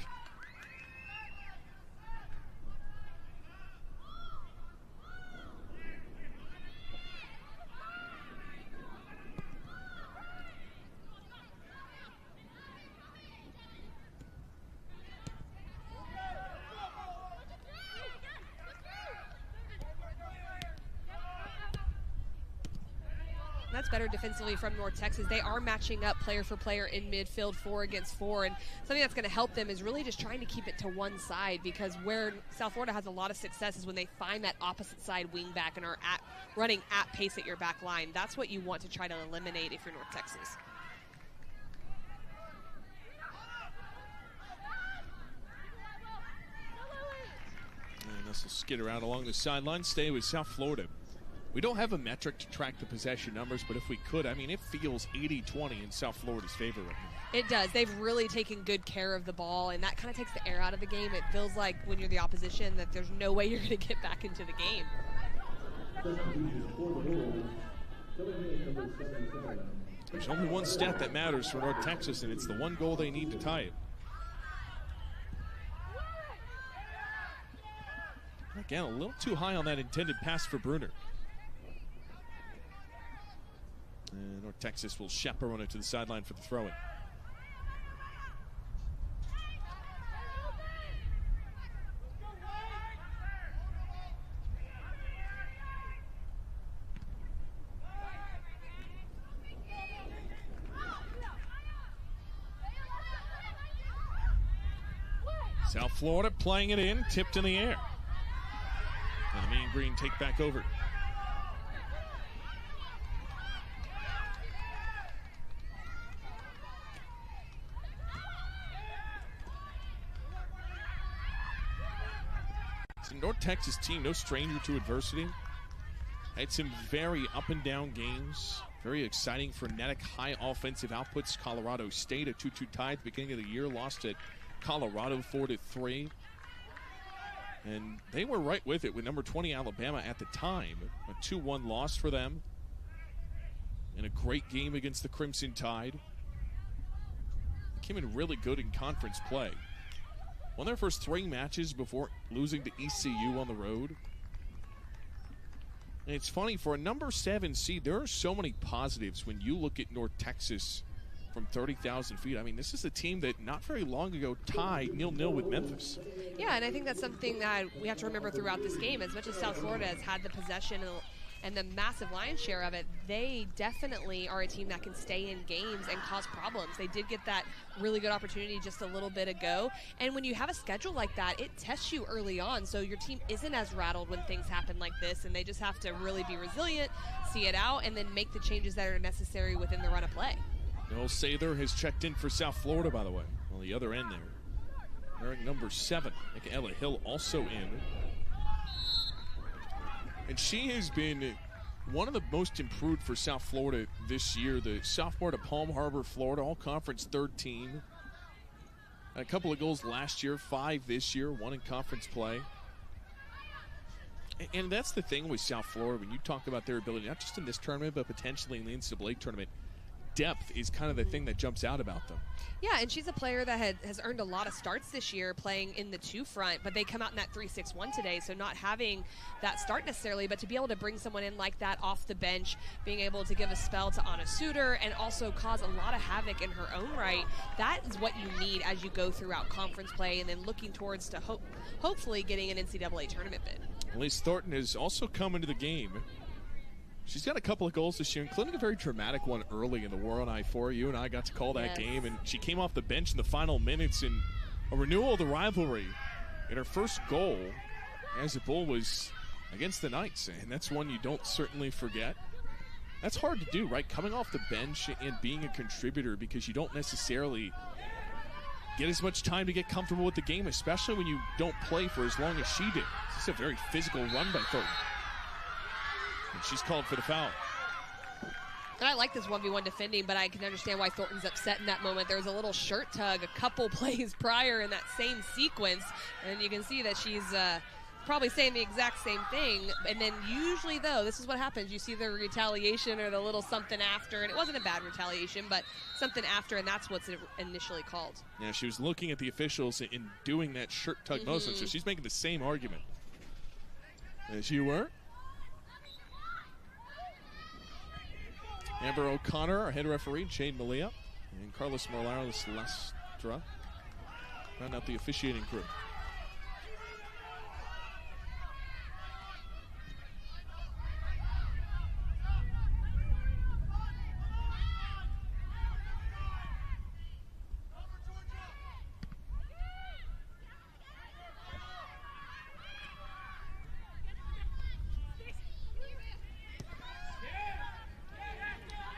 [SPEAKER 2] That's better defensively from North Texas. They are matching up player for player in midfield, 4 against 4, and something that's going to help them is really just trying to keep it to one side, because where South Florida has a lot of success is when they find that opposite side wing back and are running at pace at your back line. That's what you want to try to eliminate if you're North Texas.
[SPEAKER 1] And this will skitter out along the sideline, stay with South Florida. We don't have a metric to track the possession numbers, but if we could, I mean, it feels 80-20 in South Florida's favor right now.
[SPEAKER 2] It does. They've really taken good care of the ball, and that kind of takes the air out of the game. It feels like when you're the opposition that there's no way you're going to get back into the game.
[SPEAKER 1] There's only one stat that matters for North Texas, and it's the one goal they need to tie it. Again, a little too high on that intended pass for Bruner. And North Texas will chaperone it to the sideline for the throw-in. South Florida playing it in, tipped in the air. And the Mean Green take back over. It's a North Texas team, no stranger to adversity. Had some very up and down games. Very exciting, frenetic, high offensive outputs. Colorado State, a 2-2 tie at the beginning of the year, lost at Colorado 4-3. And they were right with it with number 20 Alabama at the time. A 2-1 loss for them. And a great game against the Crimson Tide. Came in really good in conference play. Won their first 3 matches before losing to ECU on the road. And it's funny, for a number 7 seed, there are so many positives when you look at North Texas from 30,000 feet. I mean, this is a team that not very long ago tied 0-0 with Memphis.
[SPEAKER 2] Yeah, and I think that's something that we have to remember throughout this game. As much as South Florida has had the possession and the massive lion's share of it, they definitely are a team that can stay in games and cause problems. They did get that really good opportunity just a little bit ago. And when you have a schedule like that, it tests you early on, so your team isn't as rattled when things happen like this, and they just have to really be resilient, see it out, and then make the changes that are necessary within the run of play.
[SPEAKER 1] Noel Sather has checked in for South Florida, by the way, on the other end there. Wearing number 7, Ella Hill also in. And she has been one of the most improved for South Florida this year. The sophomore to Palm Harbor, Florida, all-conference 3rd team. Had a couple of goals last year, 5 this year, 1 in conference play. And that's the thing with South Florida when you talk about their ability, not just in this tournament, but potentially in the NCAA tournament. Depth is kind of the thing that jumps out about them.
[SPEAKER 2] Yeah, and she's a player that has earned a lot of starts this year playing in the 2 front, but they come out in that 3-6-1 today, so not having that start necessarily, but to be able to bring someone in like that off the bench, being able to give a spell to Anna Suter and also cause a lot of havoc in her own right, that is what you need as you go throughout conference play and then looking towards to hopefully getting an NCAA tournament bid.
[SPEAKER 1] Elise Thornton has also come into the game. She's got a couple of goals this year, including a very dramatic one early in the War on I-4. You and I got to call that game, and she came off the bench in the final minutes in a renewal of the rivalry. And her first goal as a Bull was against the Knights, and that's one you don't certainly forget. That's hard to do, right? Coming off the bench and being a contributor, because you don't necessarily get as much time to get comfortable with the game, especially when you don't play for as long as she did. This is a very physical run by Thornton. And she's called for the foul.
[SPEAKER 2] And I like this 1v1 defending, but I can understand why Thornton's upset in that moment. There was a little shirt tug a couple plays prior in that same sequence, and you can see that she's probably saying the exact same thing. And then usually, though, this is what happens. You see the retaliation or the little something after, and it wasn't a bad retaliation, but something after, and that's what's initially called.
[SPEAKER 1] Yeah, she was looking at the officials in doing that shirt tug motion, so she's making the same argument as you were. Amber O'Connor, our head referee, Shane Malia, and Carlos Morales Lastra round out the officiating crew.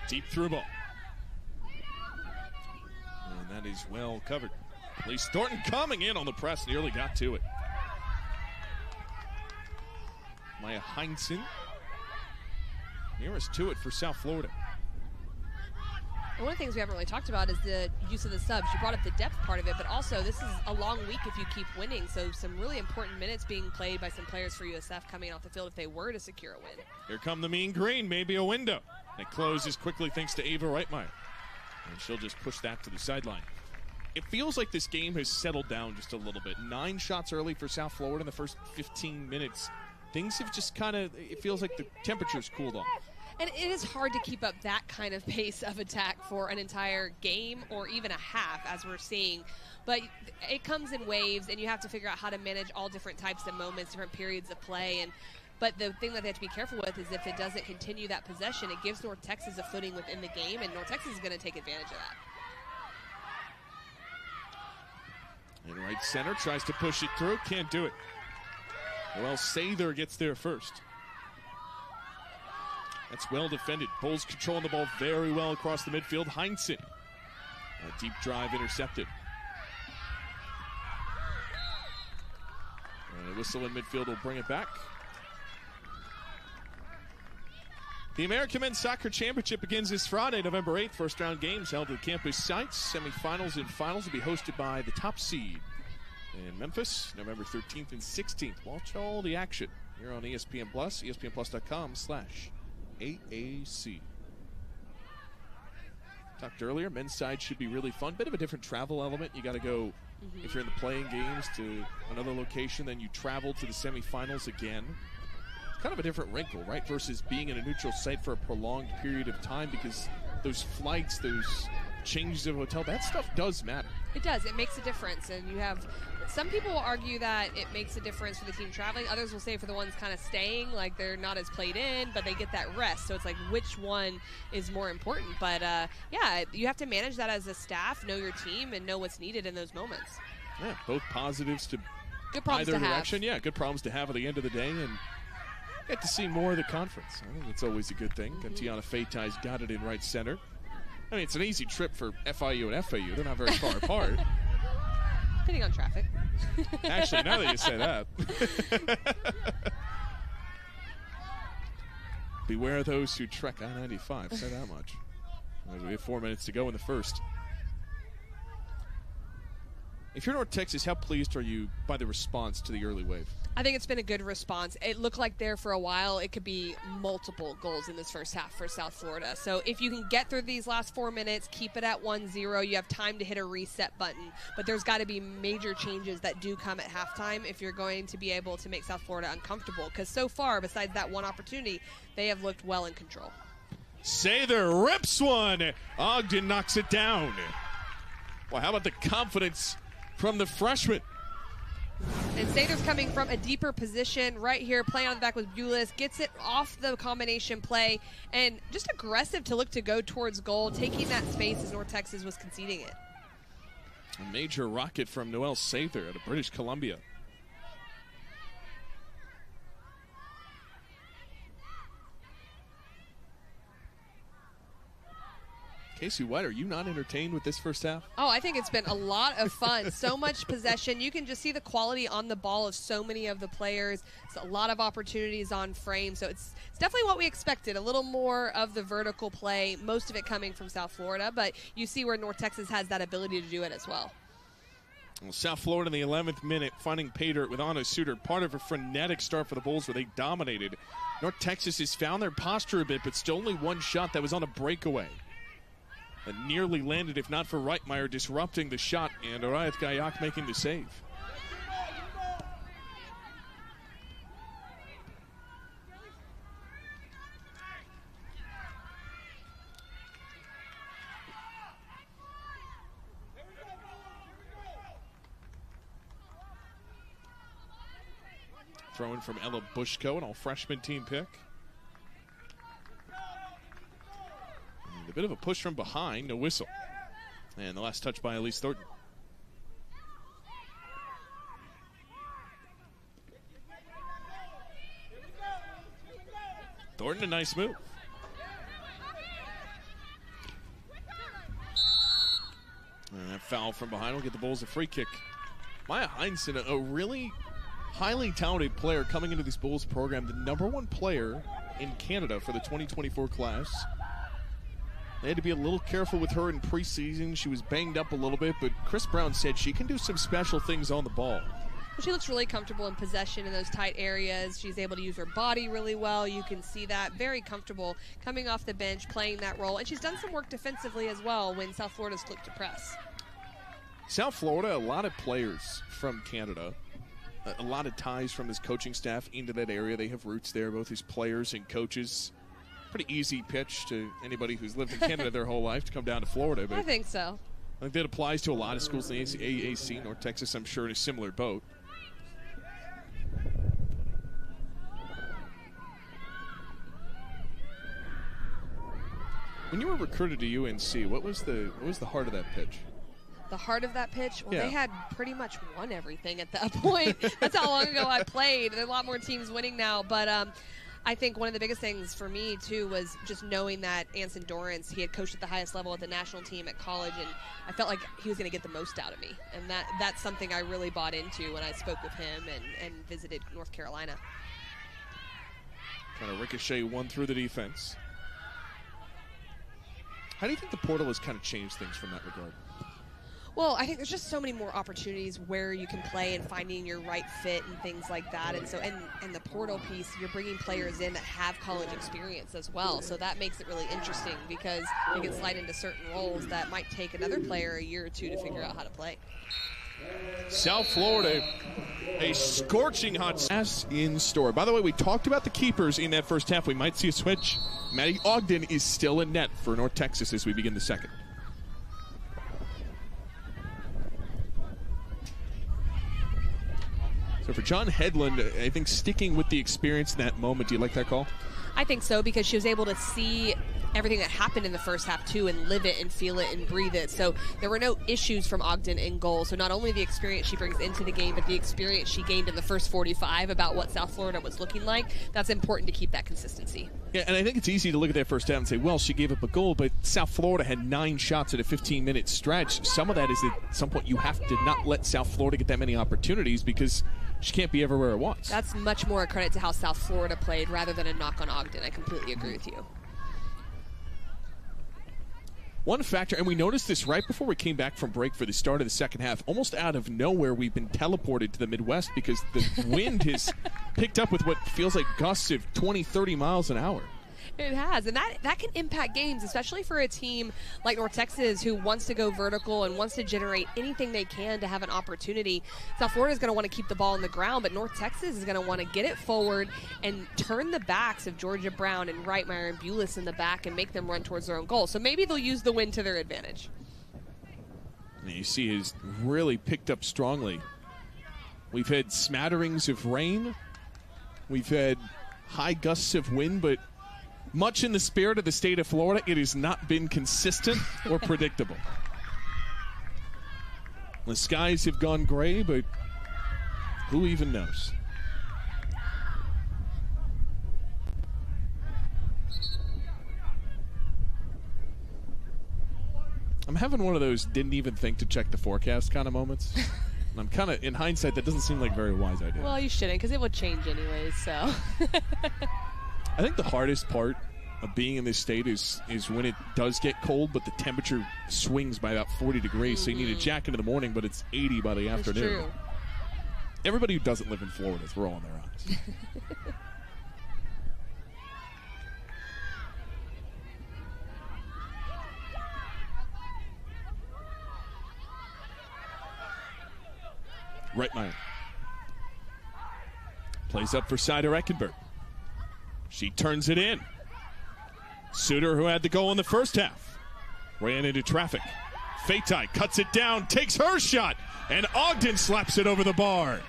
[SPEAKER 1] Deep through ball. And that is well covered. Elise Thornton coming in on the press, nearly got to it. Maya Heinsohn nearest to it for South Florida.
[SPEAKER 2] One of the things we haven't really talked about is the use of the subs. You brought up the depth part of it, but also this is a long week if you keep winning. So some really important minutes being played by some players for USF coming off the field if they were to secure a win.
[SPEAKER 1] Here come the Mean Green, maybe a window. It closes quickly thanks to Ava Reitmeyer. And she'll just push that to the sideline. It feels like this game has settled down just a little bit. 9 shots early for South Florida in the first 15 minutes. Things have just kind of, it feels like the temperature's cooled off.
[SPEAKER 2] And it is hard to keep up that kind of pace of attack for an entire game or even a half, as we're seeing. But it comes in waves, and you have to figure out how to manage all different types of moments, different periods of play. But the thing that they have to be careful with is if it doesn't continue that possession, it gives North Texas a footing within the game, and North Texas is going to take advantage of that.
[SPEAKER 1] In right center, tries to push it through, can't do it. Well, Sather gets there first. That's well defended. Bulls controlling the ball very well across the midfield. Heinsohn. A deep drive intercepted. And a whistle in midfield will bring it back. The American Men's Soccer Championship begins this Friday, November 8th. First round games held at campus sites. Semifinals and finals will be hosted by the top seed in Memphis, November 13th and 16th. Watch all the action here on ESPN Plus, ESPNplus.com/AAC. Talked earlier, men's side should be really fun. Bit of a different travel element. You got to go, if you're in the playing games, to another location, then you travel to the semifinals again. It's kind of a different wrinkle, right? Versus being in a neutral site for a prolonged period of time, because those flights, those changes of hotel, that stuff does matter.
[SPEAKER 2] It does. It makes a difference. And you have some people will argue that it makes a difference for the team traveling. Others will say for the ones kind of staying, like they're not as played in, but they get that rest. So it's like which one is more important. But yeah, you have to manage that as a staff, know your team, and know what's needed in those moments.
[SPEAKER 1] Yeah, both positives to
[SPEAKER 2] good problems
[SPEAKER 1] either
[SPEAKER 2] to
[SPEAKER 1] direction.
[SPEAKER 2] Have.
[SPEAKER 1] Yeah, good problems to have at the end of the day, and get to see more of the conference. I think that's always a good thing. Tiana Faitai's got it in right center. I mean, it's an easy trip for FIU and FAU. They're not very far apart.
[SPEAKER 2] Depending on traffic.
[SPEAKER 1] Actually, now that you say that. Beware those who trek I-95. Say that much. We have 4 minutes to go in the first. If you're North Texas, how pleased are you by the response to the early wave?
[SPEAKER 2] I think it's been a good response. It looked like there for a while it could be multiple goals in this first half for South Florida. So if you can get through these last 4 minutes, keep it at 1-0, you have time to hit a reset button. But there's got to be major changes that do come at halftime if you're going to be able to make South Florida uncomfortable. Because so far, besides that one opportunity, they have looked well in control.
[SPEAKER 1] Sather rips one. Ogden knocks it down. Well, how about the confidence from the freshman?
[SPEAKER 2] And Sather's coming from a deeper position right here, playing on the back with Bulis, gets it off the combination play, and just aggressive to look to go towards goal, taking that space as North Texas was conceding it.
[SPEAKER 1] A major rocket from Noelle Sather out of British Columbia. Casey White, are you not entertained with this first half?
[SPEAKER 2] Oh, I think it's been a lot of fun. So much possession. You can just see the quality on the ball of so many of the players. It's a lot of opportunities on frame. So it's definitely what we expected. A little more of the vertical play, most of it coming from South Florida. But you see where North Texas has that ability to do it as well.
[SPEAKER 1] Well, South Florida in the 11th minute, finding pay dirt with Anna Suter. Part of a frenetic start for the Bulls where they dominated. North Texas has found their posture a bit, but still only one shot that was on a breakaway. That nearly landed, if not for Reitmeyer disrupting the shot, and Arayat Gayak making the save. Throw in from Ella Bushko, an all-freshman team pick. A bit of a push from behind, no whistle. And the last touch by Elise Thornton. Thornton, a nice move. foul from behind will get the Bulls a free kick. Maya Heinsohn, a really highly talented player coming into this Bulls program, the #1 player in Canada for the 2024 class. They had to be a little careful with her in preseason. She was banged up a little bit, but Chris Brown said she can do some special things on the ball.
[SPEAKER 2] She looks really comfortable in possession in those tight areas. She's able to use her body really well. You can see that. Very comfortable coming off the bench, playing that role. And she's done some work defensively as well when South Florida's flipped to press.
[SPEAKER 1] South Florida, a lot of players from Canada, a lot of ties from this coaching staff into that area. They have roots there, both as players and coaches. Pretty easy pitch to anybody who's lived in Canada their whole life to come down to Florida. But
[SPEAKER 2] I think so.
[SPEAKER 1] I think that applies to a lot of schools in the AAC. North Texas, I'm sure, in a similar boat. When you were recruited to UNC, what was the heart of that pitch?
[SPEAKER 2] The heart of that pitch? Well,
[SPEAKER 1] yeah.
[SPEAKER 2] They had pretty much won everything at that point. That's how long ago I played. There are a lot more teams winning now, but I think one of the biggest things for me, too, was just knowing that Anson Dorrance, he had coached at the highest level at the national team at college, and I felt like he was going to get the most out of me. And that's something I really bought into when I spoke with him and visited North Carolina.
[SPEAKER 1] Kind of ricochet one through the defense. How do you think the portal has kind of changed things from that regard?
[SPEAKER 2] Well, I think there's just so many more opportunities where you can play and finding your right fit and things like that. And so, and the portal piece, you're bringing players in that have college experience as well. So that makes it really interesting because you can slide into certain roles that might take another player a year or two to figure out how to play.
[SPEAKER 1] South Florida, a scorching hot pass in store. By the way, we talked about the keepers in that first half. We might see a switch. Maddie Ogden is still in net for North Texas as we begin the second. So for John Headland, I think sticking with the experience in that moment, do you like that call?
[SPEAKER 2] I think so, because she was able to see everything that happened in the first half, too, and live it and feel it and breathe it. So there were no issues from Ogden in goal. So not only the experience she brings into the game, but the experience she gained in the first 45 about what South Florida was looking like, that's important to keep that consistency.
[SPEAKER 1] Yeah, and I think it's easy to look at that first half and say, well, she gave up a goal, but South Florida had 9 shots at a 15-minute stretch. Some of that is at some point you have to not let South Florida get that many opportunities because she can't be everywhere at once.
[SPEAKER 2] That's much more a credit to how South Florida played rather than a knock on Ogden. I completely agree with you.
[SPEAKER 1] One factor, and we noticed this right before we came back from break for the start of the second half, almost out of nowhere we've been teleported to the Midwest because the wind has picked up with what feels like gusts of 20, 30 miles an hour.
[SPEAKER 2] It has, and that can impact games, especially for a team like North Texas who wants to go vertical and wants to generate anything they can to have an opportunity. South Florida is going to want to keep the ball on the ground, but North Texas is going to want to get it forward and turn the backs of Georgia Brown and Reitmeyer and Bulis in the back and make them run towards their own goal. So maybe they'll use the wind to their advantage.
[SPEAKER 1] And you see he's really picked up strongly. We've had smatterings of rain. We've had high gusts of wind, but much in the spirit of the state of Florida, it has not been consistent or predictable. The skies have gone gray, but who even knows? I'm having one of those didn't even think to check the forecast kind of moments. And I'm kind of, in hindsight, that doesn't seem like a very wise idea.
[SPEAKER 2] Well, you shouldn't, because it would change anyways, so.
[SPEAKER 1] I think the hardest part of being in this state is when it does get cold, but the temperature swings by about 40 degrees. So you need a jacket in the morning, but it's 80 by the afternoon.
[SPEAKER 2] That's true.
[SPEAKER 1] Everybody who doesn't live in Florida is rolling their eyes. Reitmeyer plays up for Cider Eckenberg. She turns it in. Suter, who had the goal in the first half, ran into traffic. Fatai cuts it down, takes her shot, and Ogden slaps it over the bar.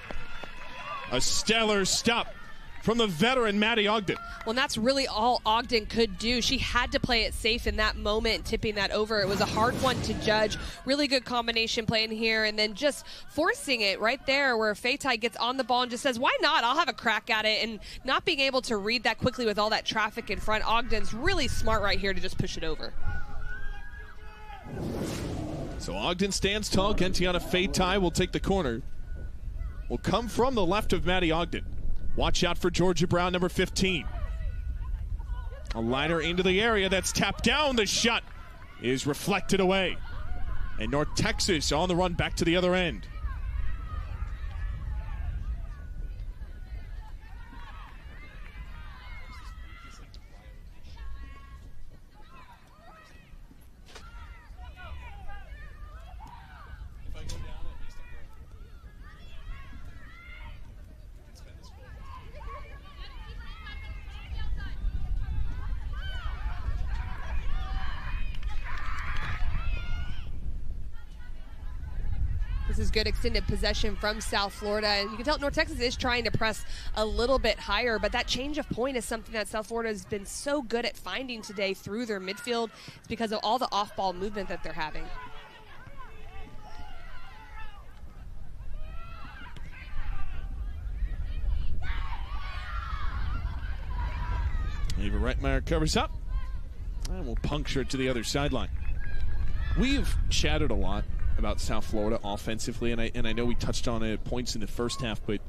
[SPEAKER 1] A stellar stop from the veteran Maddie Ogden.
[SPEAKER 2] Well, and that's really all Ogden could do. She had to play it safe in that moment, tipping that over. It was a hard one to judge. Really good combination playing here, and then just forcing it right there where Fatai gets on the ball and just says, why not? I'll have a crack at it. And not being able to read that quickly with all that traffic in front, Ogden's really smart right here to just push it over.
[SPEAKER 1] So Ogden stands tall. Gentiana Fatai will take the corner. Will come from the left of Maddie Ogden. Watch out for Georgia Brown, number 15. A liner into the area that's tapped down. The shot is reflected away. And North Texas on the run back to the other end.
[SPEAKER 2] This is good extended possession from South Florida. And you can tell North Texas is trying to press a little bit higher, but that change of point is something that South Florida has been so good at finding today through their midfield. It's because of all the off-ball movement that they're having.
[SPEAKER 1] Ava Reitmeyer covers up and will puncture it to the other sideline. We've chatted a lot about South Florida offensively, and I know we touched on it at points in the first half, but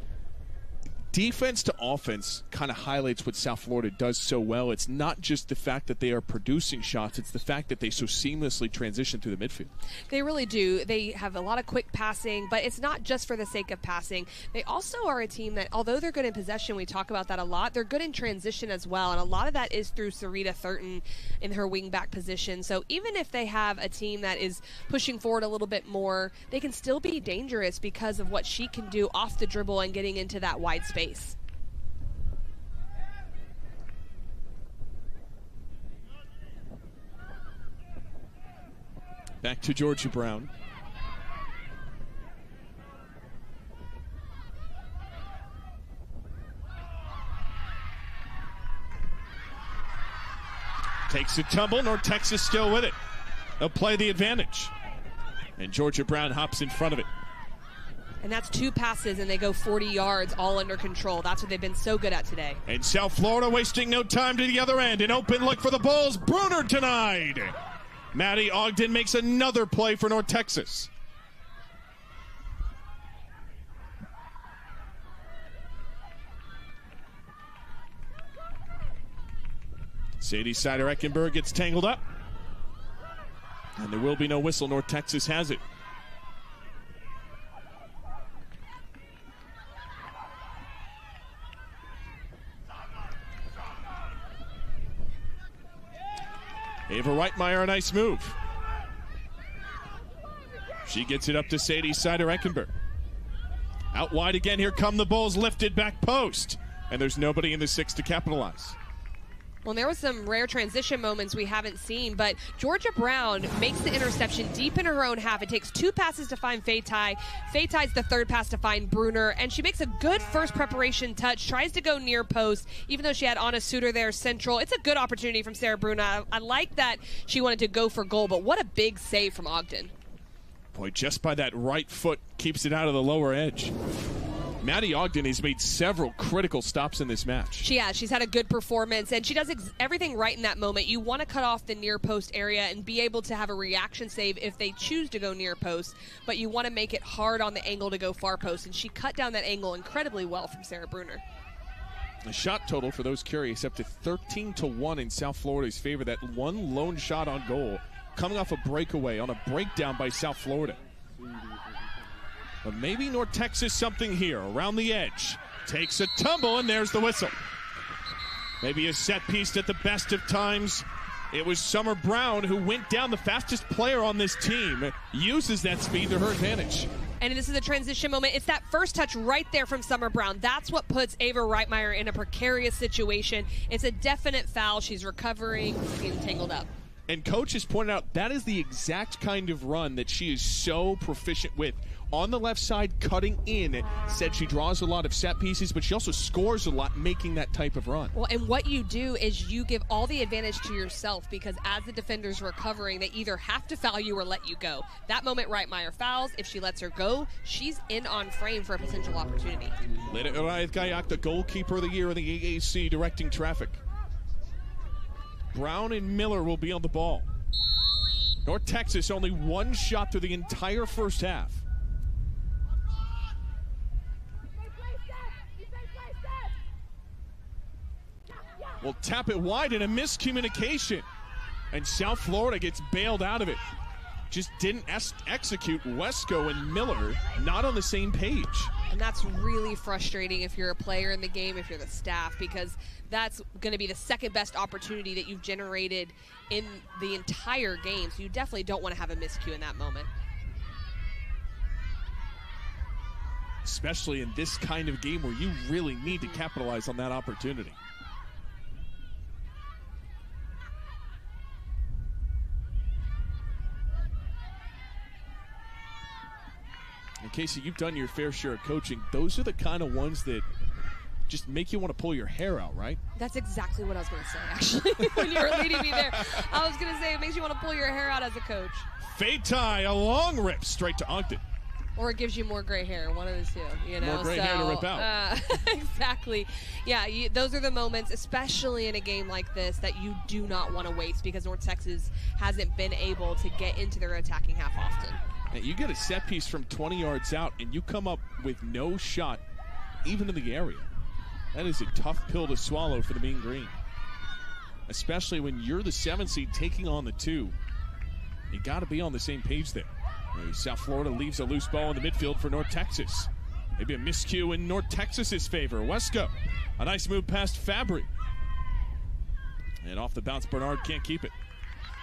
[SPEAKER 1] defense to offense kind of highlights what South Florida does so well. It's not just the fact that they are producing shots, it's the fact that they so seamlessly transition through the midfield. They
[SPEAKER 2] really do. They have a lot of quick passing, but it's not just for the sake of passing. They also are a team that, although they're good in possession, we talk about that a lot, they're good in transition as well, and a lot of that is through Sarita Thurton in her wingback position. So even if they have a team that is pushing forward a little bit more, they can still be dangerous because of what she can do off the dribble and getting into that wide space.
[SPEAKER 1] Back to Georgia Brown. Takes a tumble. North Texas still with it. They'll play the advantage. And Georgia Brown hops in front of it.
[SPEAKER 2] And that's 2 passes, and they go 40 yards all under control. That's what they've been so good at today.
[SPEAKER 1] And South Florida wasting no time to the other end. An open look for the Bulls. Bruner denied. Maddie Ogden makes another play for North Texas. Sadie Sider-Eckenberg gets tangled up. And there will be no whistle. North Texas has it. Ava Reitmeyer, a nice move. She gets it up to Sadie Sider-Eckenberg. Out wide again, here come the Bulls, lifted back post. And there's nobody in the 6 to capitalize.
[SPEAKER 2] Well, there was some rare transition moments we haven't seen, but Georgia Brown makes the interception deep in her own half. It takes 2 passes to find Fatai. Fatai's the 3rd pass to find Bruner, and she makes a good first preparation touch, tries to go near post, even though she had Anna Suter there central. It's a good opportunity from Sarah Bruner. I like that she wanted to go for goal, but what a big save from Ogden.
[SPEAKER 1] Boy, just by that right foot, keeps it out of the lower edge. Maddie Ogden has made several critical stops in this match.
[SPEAKER 2] She has. She's had a good performance, and she does everything right in that moment. You want to cut off the near post area and be able to have a reaction save if they choose to go near post, but you want to make it hard on the angle to go far post, and she cut down that angle incredibly well from Sarah Bruner.
[SPEAKER 1] The shot total, for those curious, up to 13-1 in South Florida's favor. That one lone shot on goal coming off a breakaway on a breakdown by South Florida. But maybe North Texas something here around the edge. Takes a tumble, and there's the whistle. Maybe a set piece at the best of times. It was Summer Brown who went down, the fastest player on this team. Uses that speed to her advantage.
[SPEAKER 2] And this is a transition moment. It's that first touch right there from Summer Brown. That's what puts Ava Reitmeyer in a precarious situation. It's a definite foul. She's recovering, getting tangled up.
[SPEAKER 1] And coach has pointed out that is the exact kind of run that she is so proficient with. On the left side, cutting in, said she draws a lot of set pieces, but she also scores a lot making that type of run.
[SPEAKER 2] Well, and what you do is you give all the advantage to yourself, because as the defender's recovering, they either have to foul you or let you go. That moment, Reitmeyer fouls. If she lets her go, she's in on frame for a potential opportunity.
[SPEAKER 1] Leda Uriath-Gayak, the goalkeeper of the year in the AAC, directing traffic. Brown and Miller will be on the ball. North Texas only one shot through the entire first half. Will tap it wide and a miscommunication. And South Florida gets bailed out of it. Just didn't execute. Wesco and Miller not on the same page.
[SPEAKER 2] And that's really frustrating if you're a player in the game, if you're the staff, because that's going to be the second best opportunity that you've generated in the entire game. So you definitely don't want to have a miscue in that moment.
[SPEAKER 1] Especially in this kind of game where you really need to capitalize on that opportunity. And Casey, you've done your fair share of coaching. Those are the kind of ones that just make you want to pull your hair out, right?
[SPEAKER 2] That's exactly what I was going to say, actually, when you were leading me there. I was going to say it makes you want to pull your hair out as a coach.
[SPEAKER 1] Fatai, a long rip straight to Ogden.
[SPEAKER 2] Or it gives you more gray hair, one of the two. You know?
[SPEAKER 1] More gray hair to rip out.
[SPEAKER 2] Exactly. Yeah, those are the moments, especially in a game like this, that you do not want to waste because North Texas hasn't been able to get into their attacking half often.
[SPEAKER 1] And you get a set piece from 20 yards out, and you come up with no shot even in the area. That is a tough pill to swallow for the Mean Green. Especially when you're the 7 seed taking on the 2. You got to be on the same page there. South Florida leaves a loose ball in the midfield for North Texas. Maybe a miscue in North Texas's favor. Wesco, a nice move past Fabry. And off the bounce, Bernard can't keep it.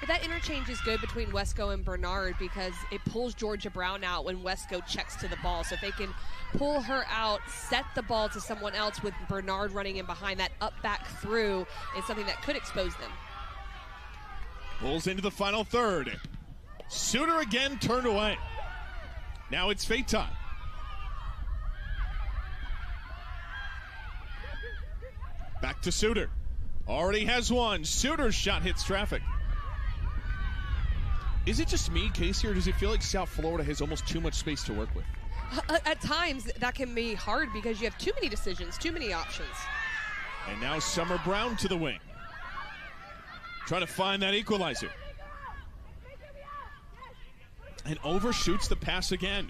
[SPEAKER 2] But that interchange is good between Wesco and Bernard because it pulls Georgia Brown out when Wesco checks to the ball. So if they can pull her out, set the ball to someone else with Bernard running in behind, that up back through is something that could expose them.
[SPEAKER 1] Pulls into the final third. Suter again turned away. Now it's Fatai. Back to Suter. Already has one. Suter's shot hits traffic. Is it just me, Casey, or does it feel like South Florida has almost too much space to work with?
[SPEAKER 2] At times, that can be hard because you have too many decisions, too many options.
[SPEAKER 1] And now Summer Brown to the wing. Trying to find that equalizer. And overshoots the pass again.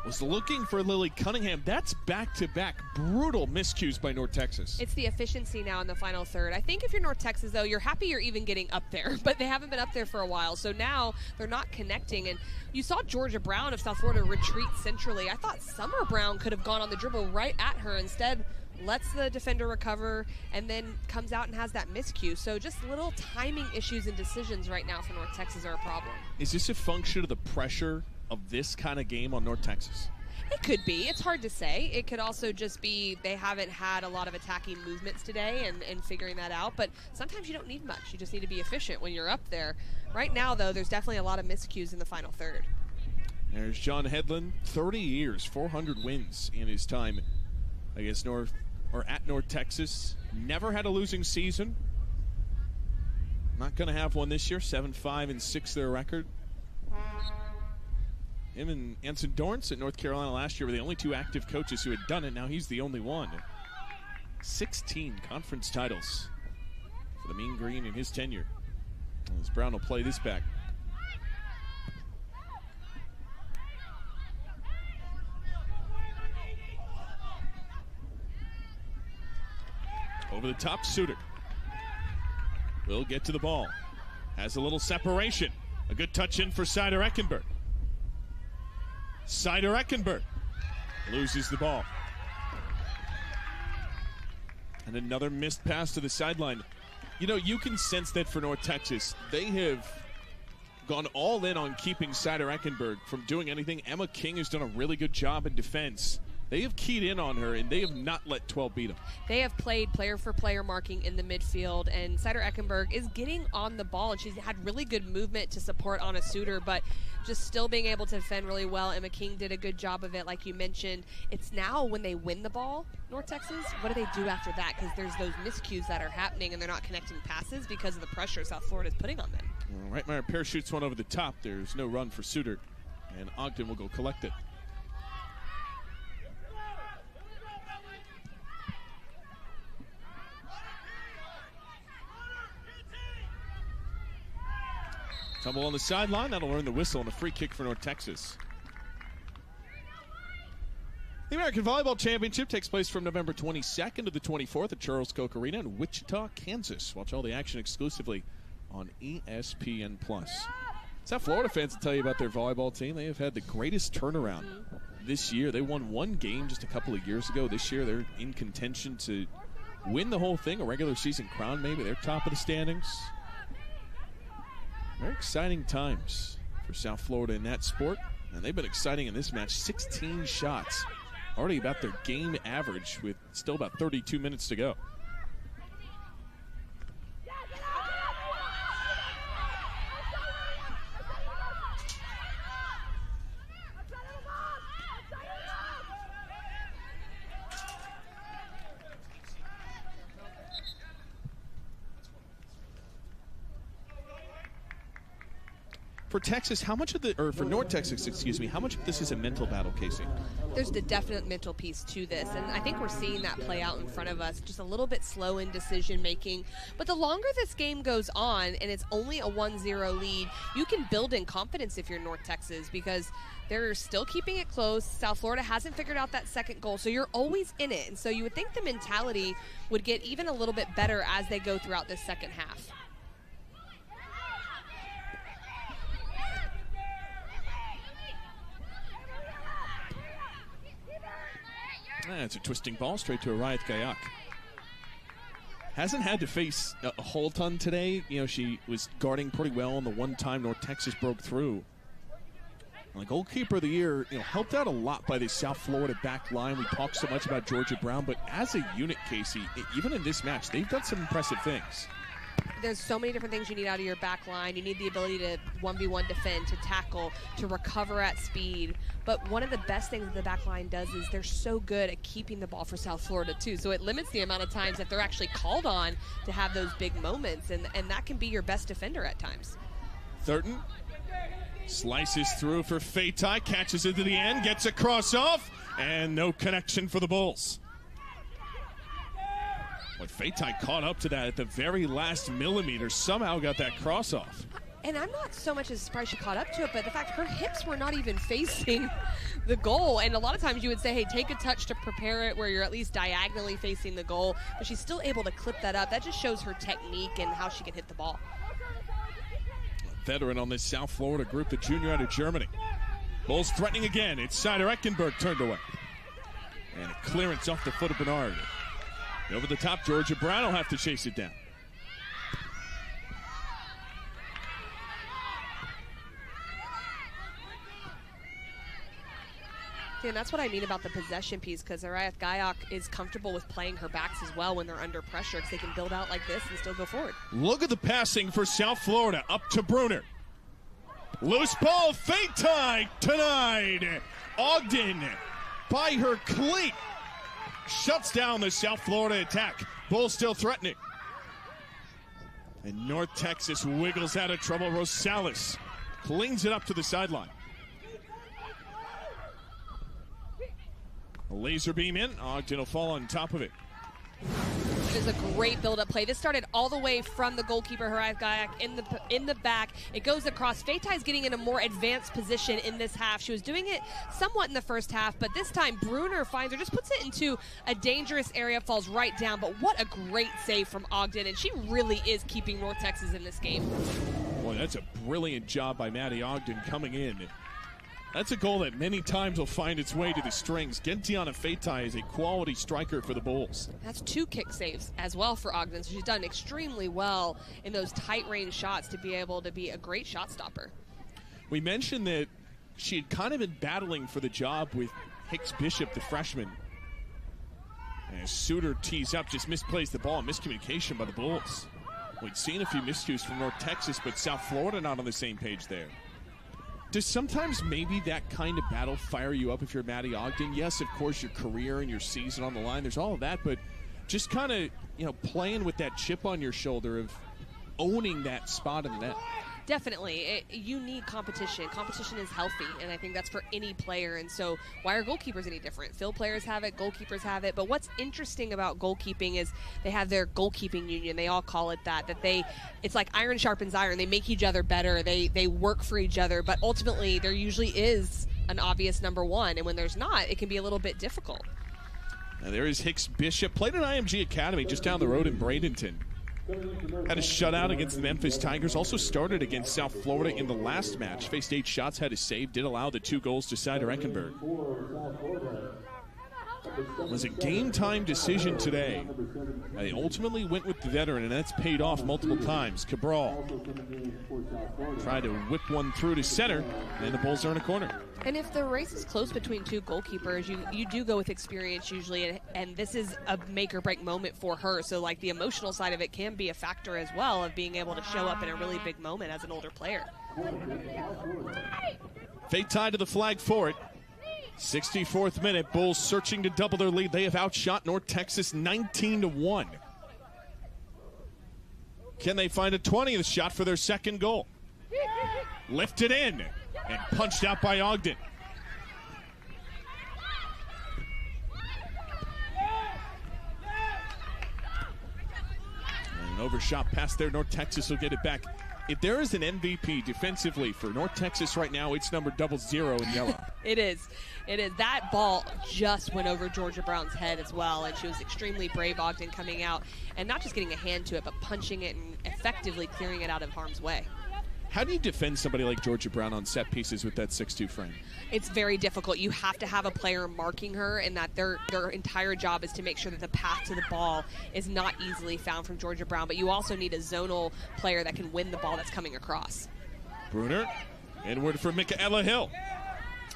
[SPEAKER 1] Was looking for Lily Cunningham. That's back-to-back brutal miscues by North Texas.
[SPEAKER 2] It's the efficiency now in the final third. I think if you're North Texas, though, you're happy you're even getting up there, but they haven't been up there for a while, so now they're not connecting. And you saw Georgia Brown of South Florida retreat centrally. I thought Summer Brown could have gone on the dribble right at her. Instead, lets the defender recover and then comes out and has that miscue. So just little timing issues and decisions right now for North Texas are a problem.
[SPEAKER 1] Is this a function of the pressure of this kind of game on North Texas?
[SPEAKER 2] It could be. It's hard to say. It could also just be they haven't had a lot of attacking movements today and figuring that out. But sometimes you don't need much. You just need to be efficient when you're up there. Right now, though, there's definitely a lot of miscues in the final third.
[SPEAKER 1] There's John Hedlund, 30 years, 400 wins in his time against at North Texas. Never had a losing season. Not going to have one this year. 7-5-6 their record. Him and Anson Dorrance at North Carolina last year were the only 2 active coaches who had done it. Now he's the only one. 16 conference titles for the Mean Green in his tenure. As Brown will play this back. Over the top, Suter will get to the ball. Has a little separation. A good touch in for Sider-Eckenberg. Sider-Eckenberg loses the ball. And another missed pass to the sideline. You know, you can sense that for North Texas, they have gone all in on keeping Sider-Eckenberg from doing anything. Emma King has done a really good job in defense. They have keyed in on her, and they have not let 12 beat them. They
[SPEAKER 2] have played player-for-player marking in the midfield, and Sider-Eckenberg is getting on the ball, and she's had really good movement to support Anna Suter, but just still being able to defend really well. Emma King did a good job of it, like you mentioned. It's now when they win the ball, North Texas, what do they do after that? Because there's those miscues that are happening, and they're not connecting passes because of the pressure South Florida is putting on them.
[SPEAKER 1] Well, Reitmeyer parachutes one over the top. There's no run for Suter, and Ogden will go collect it. Fumble on the sideline. That'll earn the whistle and a free kick for North Texas. The American Volleyball Championship takes place from November 22nd to the 24th at Charles Koch Arena in Wichita, Kansas. Watch all the action exclusively on ESPN+. South Florida fans will tell you about their volleyball team. They have had the greatest turnaround this year. They won one game just a couple of years ago. This year they're in contention to win the whole thing, a regular season crown maybe. They're top of the standings. Very exciting times for South Florida in that sport. And they've been exciting in this match. 16 shots. Already about their game average with still about 32 minutes to go. For Texas, how much of for North Texas, excuse me, how much of this is a mental battle, Casey?
[SPEAKER 2] There's the definite mental piece to this, and I think we're seeing that play out in front of us. Just a little bit slow in decision making, but the longer this game goes on, and it's only a 1-0 lead, you can build in confidence if you're North Texas, because they're still keeping it close. South Florida hasn't figured out that second goal, so you're always in it, and so you would think the mentality would get even a little bit better as they go throughout this second half.
[SPEAKER 1] It's a twisting ball straight to Arayth Gayak. Hasn't had to face a whole ton today. You know, she was guarding pretty well on the one time North Texas broke through. And the goalkeeper of the year, helped out a lot by the South Florida back line. We talk so much about Georgia Brown, but as a unit, Casey, even in this match, they've done some impressive things.
[SPEAKER 2] There's so many different things you need out of your back line. You need the ability to 1v1 defend, to tackle, to recover at speed. But one of the best things that the back line does is they're so good at keeping the ball for South Florida, too. So it limits the amount of times that they're actually called on to have those big moments, and that can be your best defender at times.
[SPEAKER 1] Thurton slices through for Fatai, catches it to the end, gets a cross off, and no connection for the Bulls. But Fatai caught up to that at the very last millimeter, somehow got that cross off.
[SPEAKER 2] And I'm not so much as surprised she caught up to it, but the fact her hips were not even facing the goal. And a lot of times you would say, hey, take a touch to prepare it where you're at least diagonally facing the goal. But she's still able to clip that up. That just shows her technique and how she can hit the ball.
[SPEAKER 1] A veteran on this South Florida group, the junior out of Germany. Bulls threatening again. It's Seider Eckenberg turned away. And a clearance off the foot of Bernard. Over the top, Georgia Brown will have to chase it down.
[SPEAKER 2] And that's what I mean about the possession piece, because Arayth Gayak is comfortable with playing her backs as well when they're under pressure, because they can build out like this and still go forward.
[SPEAKER 1] Look at the passing for South Florida, up to Bruner. Loose ball, Fatai denied. Ogden, by her cleat, shuts down the South Florida attack. Bulls still threatening. And North Texas wiggles out of trouble. Rosales cleans it up to the sideline. A laser beam in. Ogden will fall on top of it.
[SPEAKER 2] It is a great build-up play. This started all the way from the goalkeeper, Arayth Gayak, in the back. It goes across. Faitai's getting in a more advanced position in this half. She was doing it somewhat in the first half, but this time Bruner finds her, just puts it into a dangerous area, falls right down. But what a great save from Ogden, and she really is keeping North Texas in this game.
[SPEAKER 1] Boy, that's a brilliant job by Maddie Ogden coming in. That's a goal that many times will find its way to the strings. Gentiana Fatai is a quality striker for the Bulls.
[SPEAKER 2] That's 2 kick saves as well for Ogden, so she's done extremely well in those tight range shots to be able to be a great shot stopper.
[SPEAKER 1] We mentioned that she had kind of been battling for the job with Hicks Bishop, the freshman. As Suter tees up, just misplays the ball, miscommunication by the Bulls. We'd seen a few miscues from North Texas, but South Florida not on the same page there. Does sometimes maybe that kind of battle fire you up if you're Maddie Ogden? Yes, of course, your career and your season on the line, there's all of that, but just kind of, playing with that chip on your shoulder of owning that spot in the net.
[SPEAKER 2] Definitely. You need competition. Competition is healthy, and I think that's for any player. And so why are goalkeepers any different? Field players have it, goalkeepers have it. But what's interesting about goalkeeping is they have their goalkeeping union. They all call it that it's like iron sharpens iron. They make each other better. They work for each other. But ultimately, there usually is an obvious number one. And when there's not, it can be a little bit difficult.
[SPEAKER 1] Now there is Hicks Bishop. Played at IMG Academy just down the road in Bradenton. Had a shutout against the Memphis Tigers. Also started against South Florida in the last match. Faced 8 shots, had a save. Did allow the 2 goals to Cider Eckenberg. It was a game-time decision today. They ultimately went with the veteran, and that's paid off multiple times. Cabral tried to whip one through to center, and the Bulls are in a corner.
[SPEAKER 2] And if the race is close between 2 goalkeepers, you do go with experience usually, and this is a make-or-break moment for her. So, like, the emotional side of it can be a factor as well of being able to show up in a really big moment as an older player.
[SPEAKER 1] Fate tied to the flag for it. 64th minute, Bulls searching to double their lead. They have outshot North Texas 19-1. Can they find a 20th shot for their second goal? Lifted in and punched out by Ogden. And an overshot pass there. North Texas will get it back. If there is an MVP defensively for North Texas right now, it's number 00 in yellow.
[SPEAKER 2] It is. That ball just went over Georgia Brown's head as well, and she was extremely brave, Ogden, coming out and not just getting a hand to it, but punching it and effectively clearing it out of harm's way.
[SPEAKER 1] How do you defend somebody like Georgia Brown on set pieces with that 6'2" frame?
[SPEAKER 2] It's very difficult. You have to have a player marking her, and that their entire job is to make sure that the path to the ball is not easily found from Georgia Brown. But you also need a zonal player that can win the ball that's coming across.
[SPEAKER 1] Bruner, inward for Michaela Hill.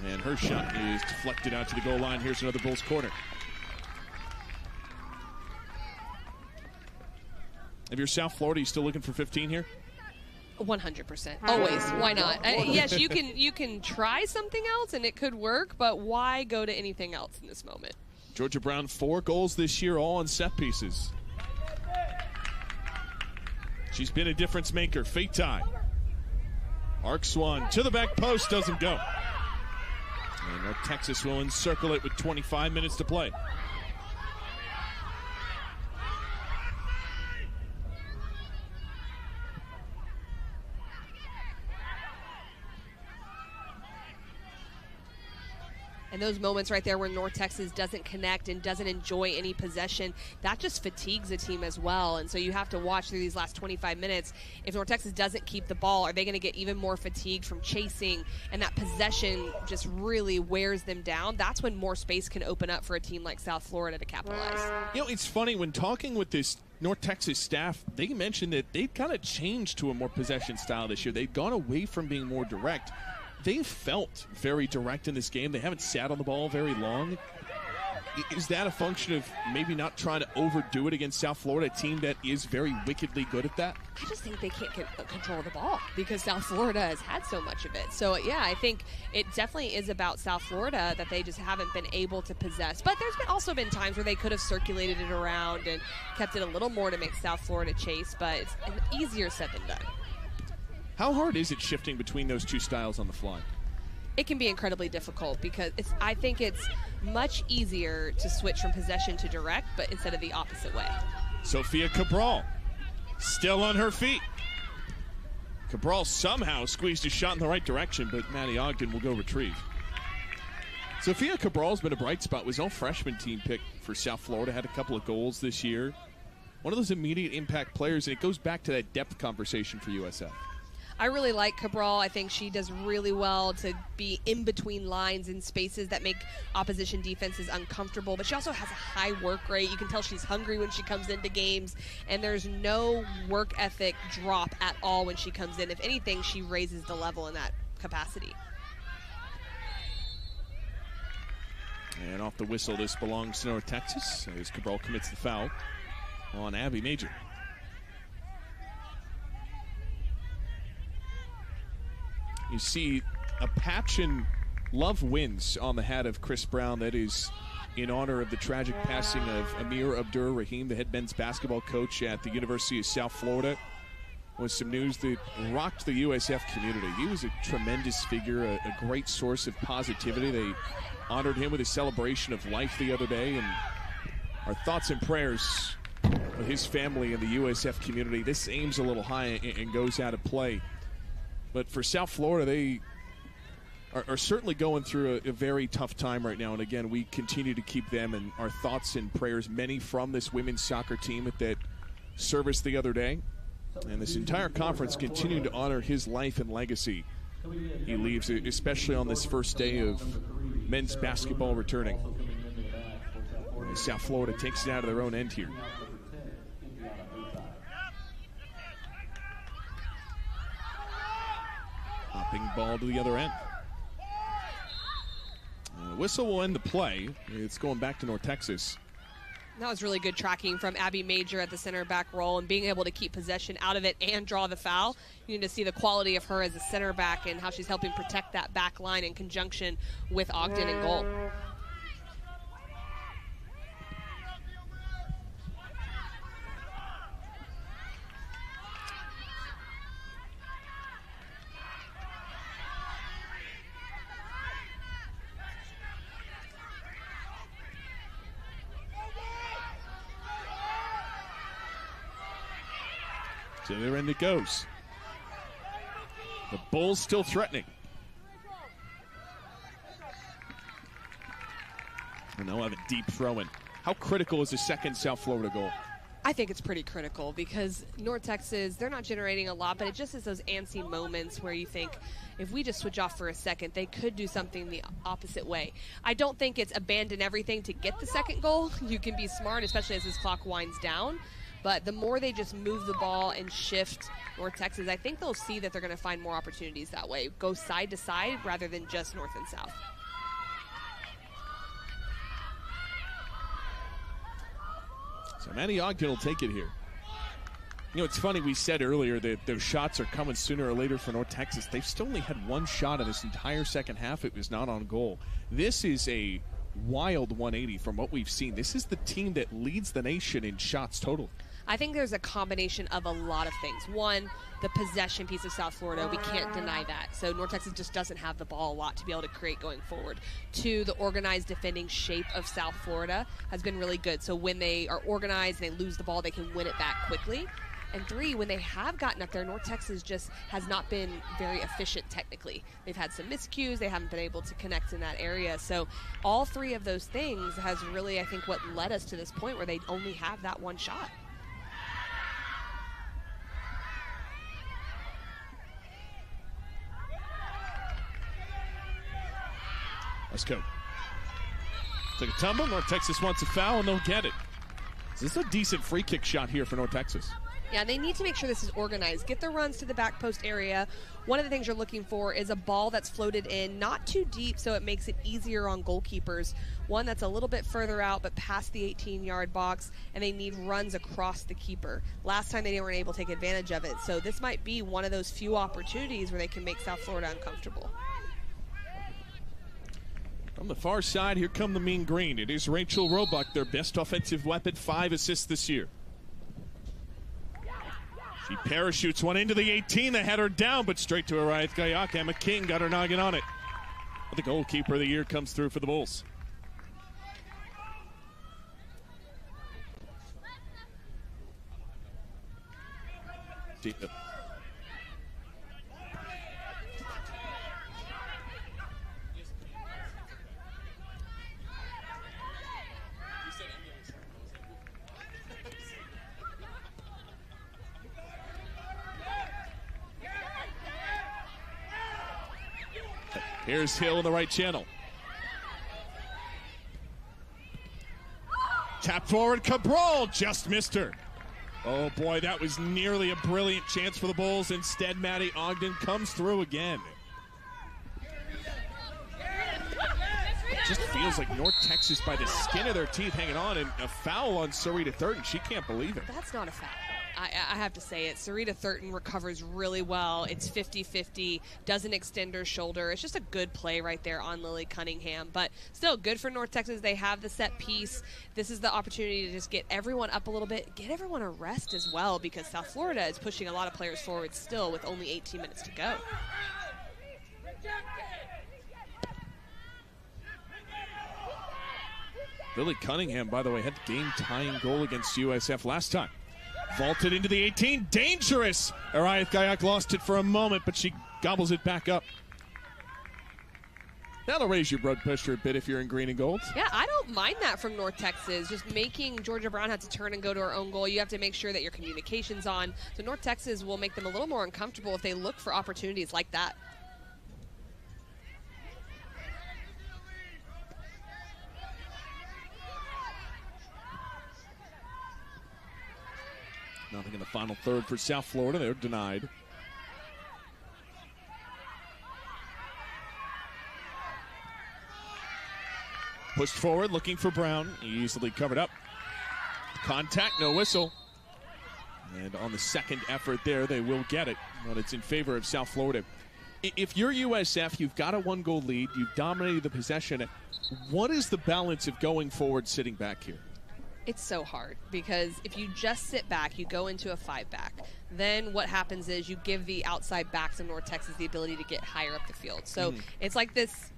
[SPEAKER 1] And her shot is deflected out to the goal line. Here's another Bulls corner. If you're South Florida, you still looking for 15 here?
[SPEAKER 2] 100%. Always. Why not? Yes, you can try something else and it could work, but why go to anything else in this moment?
[SPEAKER 1] Georgia Brown, 4 goals this year, all on set pieces. She's been a difference maker. Fate tie. Arc Swan to the back post, doesn't go. And North Texas will encircle it with 25 minutes to play.
[SPEAKER 2] And those moments right there where North Texas doesn't connect and doesn't enjoy any possession, that just fatigues a team as well. And so you have to watch through these last 25 minutes. If North Texas doesn't keep the ball, are they going to get even more fatigued from chasing? And that possession just really wears them down. That's when more space can open up for a team like South Florida to capitalize.
[SPEAKER 1] You know, it's funny, when talking with this North Texas staff, they mentioned that they've kind of changed to a more possession style this year. They've gone away from being more direct. They felt very direct in this game. They haven't sat on the ball very long. Is that a function of maybe not trying to overdo it against South Florida, a team that is very wickedly good at that?
[SPEAKER 2] I just think they can't get control of the ball because South Florida has had so much of it. So, yeah, I think it definitely is about South Florida that they just haven't been able to possess. But there's also been times where they could have circulated it around and kept it a little more to make South Florida chase, but it's easier said than done.
[SPEAKER 1] How hard is it shifting between those two styles on the fly?
[SPEAKER 2] It can be incredibly difficult because I think it's much easier to switch from possession to direct, but instead of the opposite way.
[SPEAKER 1] Sophia Cabral still on her feet. Cabral somehow squeezed a shot in the right direction, but Maddie Ogden will go retrieve. Sophia Cabral's been a bright spot. Was all freshman team pick for South Florida. Had a couple of goals this year. One of those immediate impact players, and it goes back to that depth conversation for USF.
[SPEAKER 2] I really like Cabral. I think she does really well to be in between lines in spaces that make opposition defenses uncomfortable. But she also has a high work rate. You can tell she's hungry when she comes into games. And there's no work ethic drop at all when she comes in. If anything, she raises the level in that capacity.
[SPEAKER 1] And off the whistle, this belongs to North Texas as Cabral commits the foul on Abby Major. You see a patch and love wins on the hat of Chris Brown. That is in honor of the tragic passing of Amir Abdur Rahim, the head men's basketball coach at the University of South Florida. was some news that rocked the USF community. He was a tremendous figure, a great source of positivity. They honored him with a celebration of life the other day, and our thoughts and prayers with his family and the USF community. This aims a little high and goes out of play. But for South Florida, they are certainly going through a very tough time right now. And again, we continue to keep them in our thoughts and prayers, many from this women's soccer team that service the other day. And this entire conference continuing to honor his life and legacy. He leaves, especially on this first day of men's basketball returning. And South Florida takes it out of their own end here. Hopping ball to the other end. Whistle will end the play. It's going back to North Texas.
[SPEAKER 2] That was really good tracking from Abby Major at the center back role and being able to keep possession out of it and draw the foul. You need to see the quality of her as a center back and how she's helping protect that back line in conjunction with Ogden in goal.
[SPEAKER 1] To their end it goes. The Bulls still threatening. And they'll have a deep throw-in. How critical is the second South Florida goal?
[SPEAKER 2] I think it's pretty critical because North Texas, they're not generating a lot, but it just is those antsy moments where you think if we just switch off for a second, they could do something the opposite way. I don't think it's abandon everything to get the second goal. You can be smart, especially as this clock winds down. But the more they just move the ball and shift North Texas, I think they'll see that they're going to find more opportunities that way. Go side to side rather than just north and south.
[SPEAKER 1] So Maddie Ogden will take it here. You know, it's funny, we said earlier that those shots are coming sooner or later for North Texas. They've still only had one shot in this entire second half. It was not on goal. This is a wild 180 from what we've seen. This is the team that leads the nation in shots total.
[SPEAKER 2] I think there's a combination of a lot of things. One, the possession piece of South Florida, we can't deny that. So North Texas just doesn't have the ball a lot to be able to create going forward. Two, the organized defending shape of South Florida has been really good. So when they are organized and they lose the ball, they can win it back quickly. And three, when they have gotten up there, North Texas just has not been very efficient technically. They've had some miscues. They haven't been able to connect in that area. So all three of those things has really, I think, what led us to this point where they only have that one shot.
[SPEAKER 1] Let's go. Took a tumble. North Texas wants a foul, and they'll get it. This is a decent free kick shot here for North Texas.
[SPEAKER 2] Yeah, they need to make sure this is organized. Get the runs to the back post area. One of the things you're looking for is a ball that's floated in, not too deep, so it makes it easier on goalkeepers. One that's a little bit further out, but past the 18-yard box, and they need runs across the keeper. Last time they weren't able to take advantage of it, so this might be one of those few opportunities where they can make South Florida uncomfortable.
[SPEAKER 1] From the far side, here come the Mean Green. It is Rachel Roebuck, their best offensive weapon, 5 assists this year. She parachutes one into the 18. They had her down, but straight to Ariath Gayak. Emma King got her noggin on it. But the goalkeeper of the year comes through for the Bulls. Here's Hill in the right channel. Tap forward, Cabral just missed her. Oh boy, that was nearly a brilliant chance for the Bulls. Instead, Maddie Ogden comes through again. It just feels like North Texas by the skin of their teeth hanging on, and a foul on Sarita Thurton. She can't believe it.
[SPEAKER 2] That's not a foul. I have to say it. Sarita Thurton recovers really well. It's 50-50, doesn't extend her shoulder. It's just a good play right there on Lily Cunningham. But still, good for North Texas. They have the set piece. This is the opportunity to just get everyone up a little bit, get everyone a rest as well, because South Florida is pushing a lot of players forward still with only 18 minutes to go.
[SPEAKER 1] Lily Cunningham, by the way, had the game-tying goal against USF last time. Vaulted into the 18. Dangerous! Ariath Gayak lost it for a moment, but she gobbles it back up. That'll raise your blood pressure a bit if you're in green and gold.
[SPEAKER 2] Yeah, I don't mind that from North Texas. Just making Georgia Brown have to turn and go to her own goal. You have to make sure that your communication's on. So North Texas will make them a little more uncomfortable if they look for opportunities like that.
[SPEAKER 1] Nothing in the final third for South Florida. They're denied. Pushed forward, looking for Brown. Easily covered up. Contact, no whistle. And on the second effort there, they will get it. But it's in favor of South Florida. If you're USF, you've got a one-goal lead. You've dominated the possession. What is the balance of going forward, sitting back here?
[SPEAKER 2] It's so hard because if you just sit back, you go into a 5-back. Then what happens is you give the outside backs of North Texas the ability to get higher up the field. So it's like this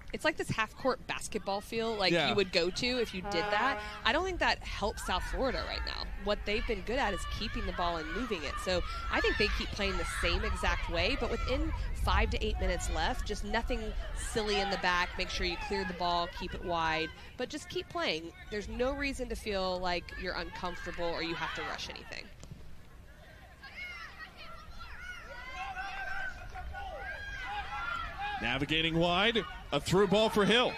[SPEAKER 2] half-court basketball feel like you would go to if you did that. I don't think that helps South Florida right now. What they've been good at is keeping the ball and moving it. So I think they keep playing the same exact way, but within 5 to 8 minutes left, just nothing silly in the back. Make sure you clear the ball, keep it wide, but just keep playing. There's no reason to feel like you're uncomfortable or you have to rush anything.
[SPEAKER 1] Navigating wide, a through ball for Hill.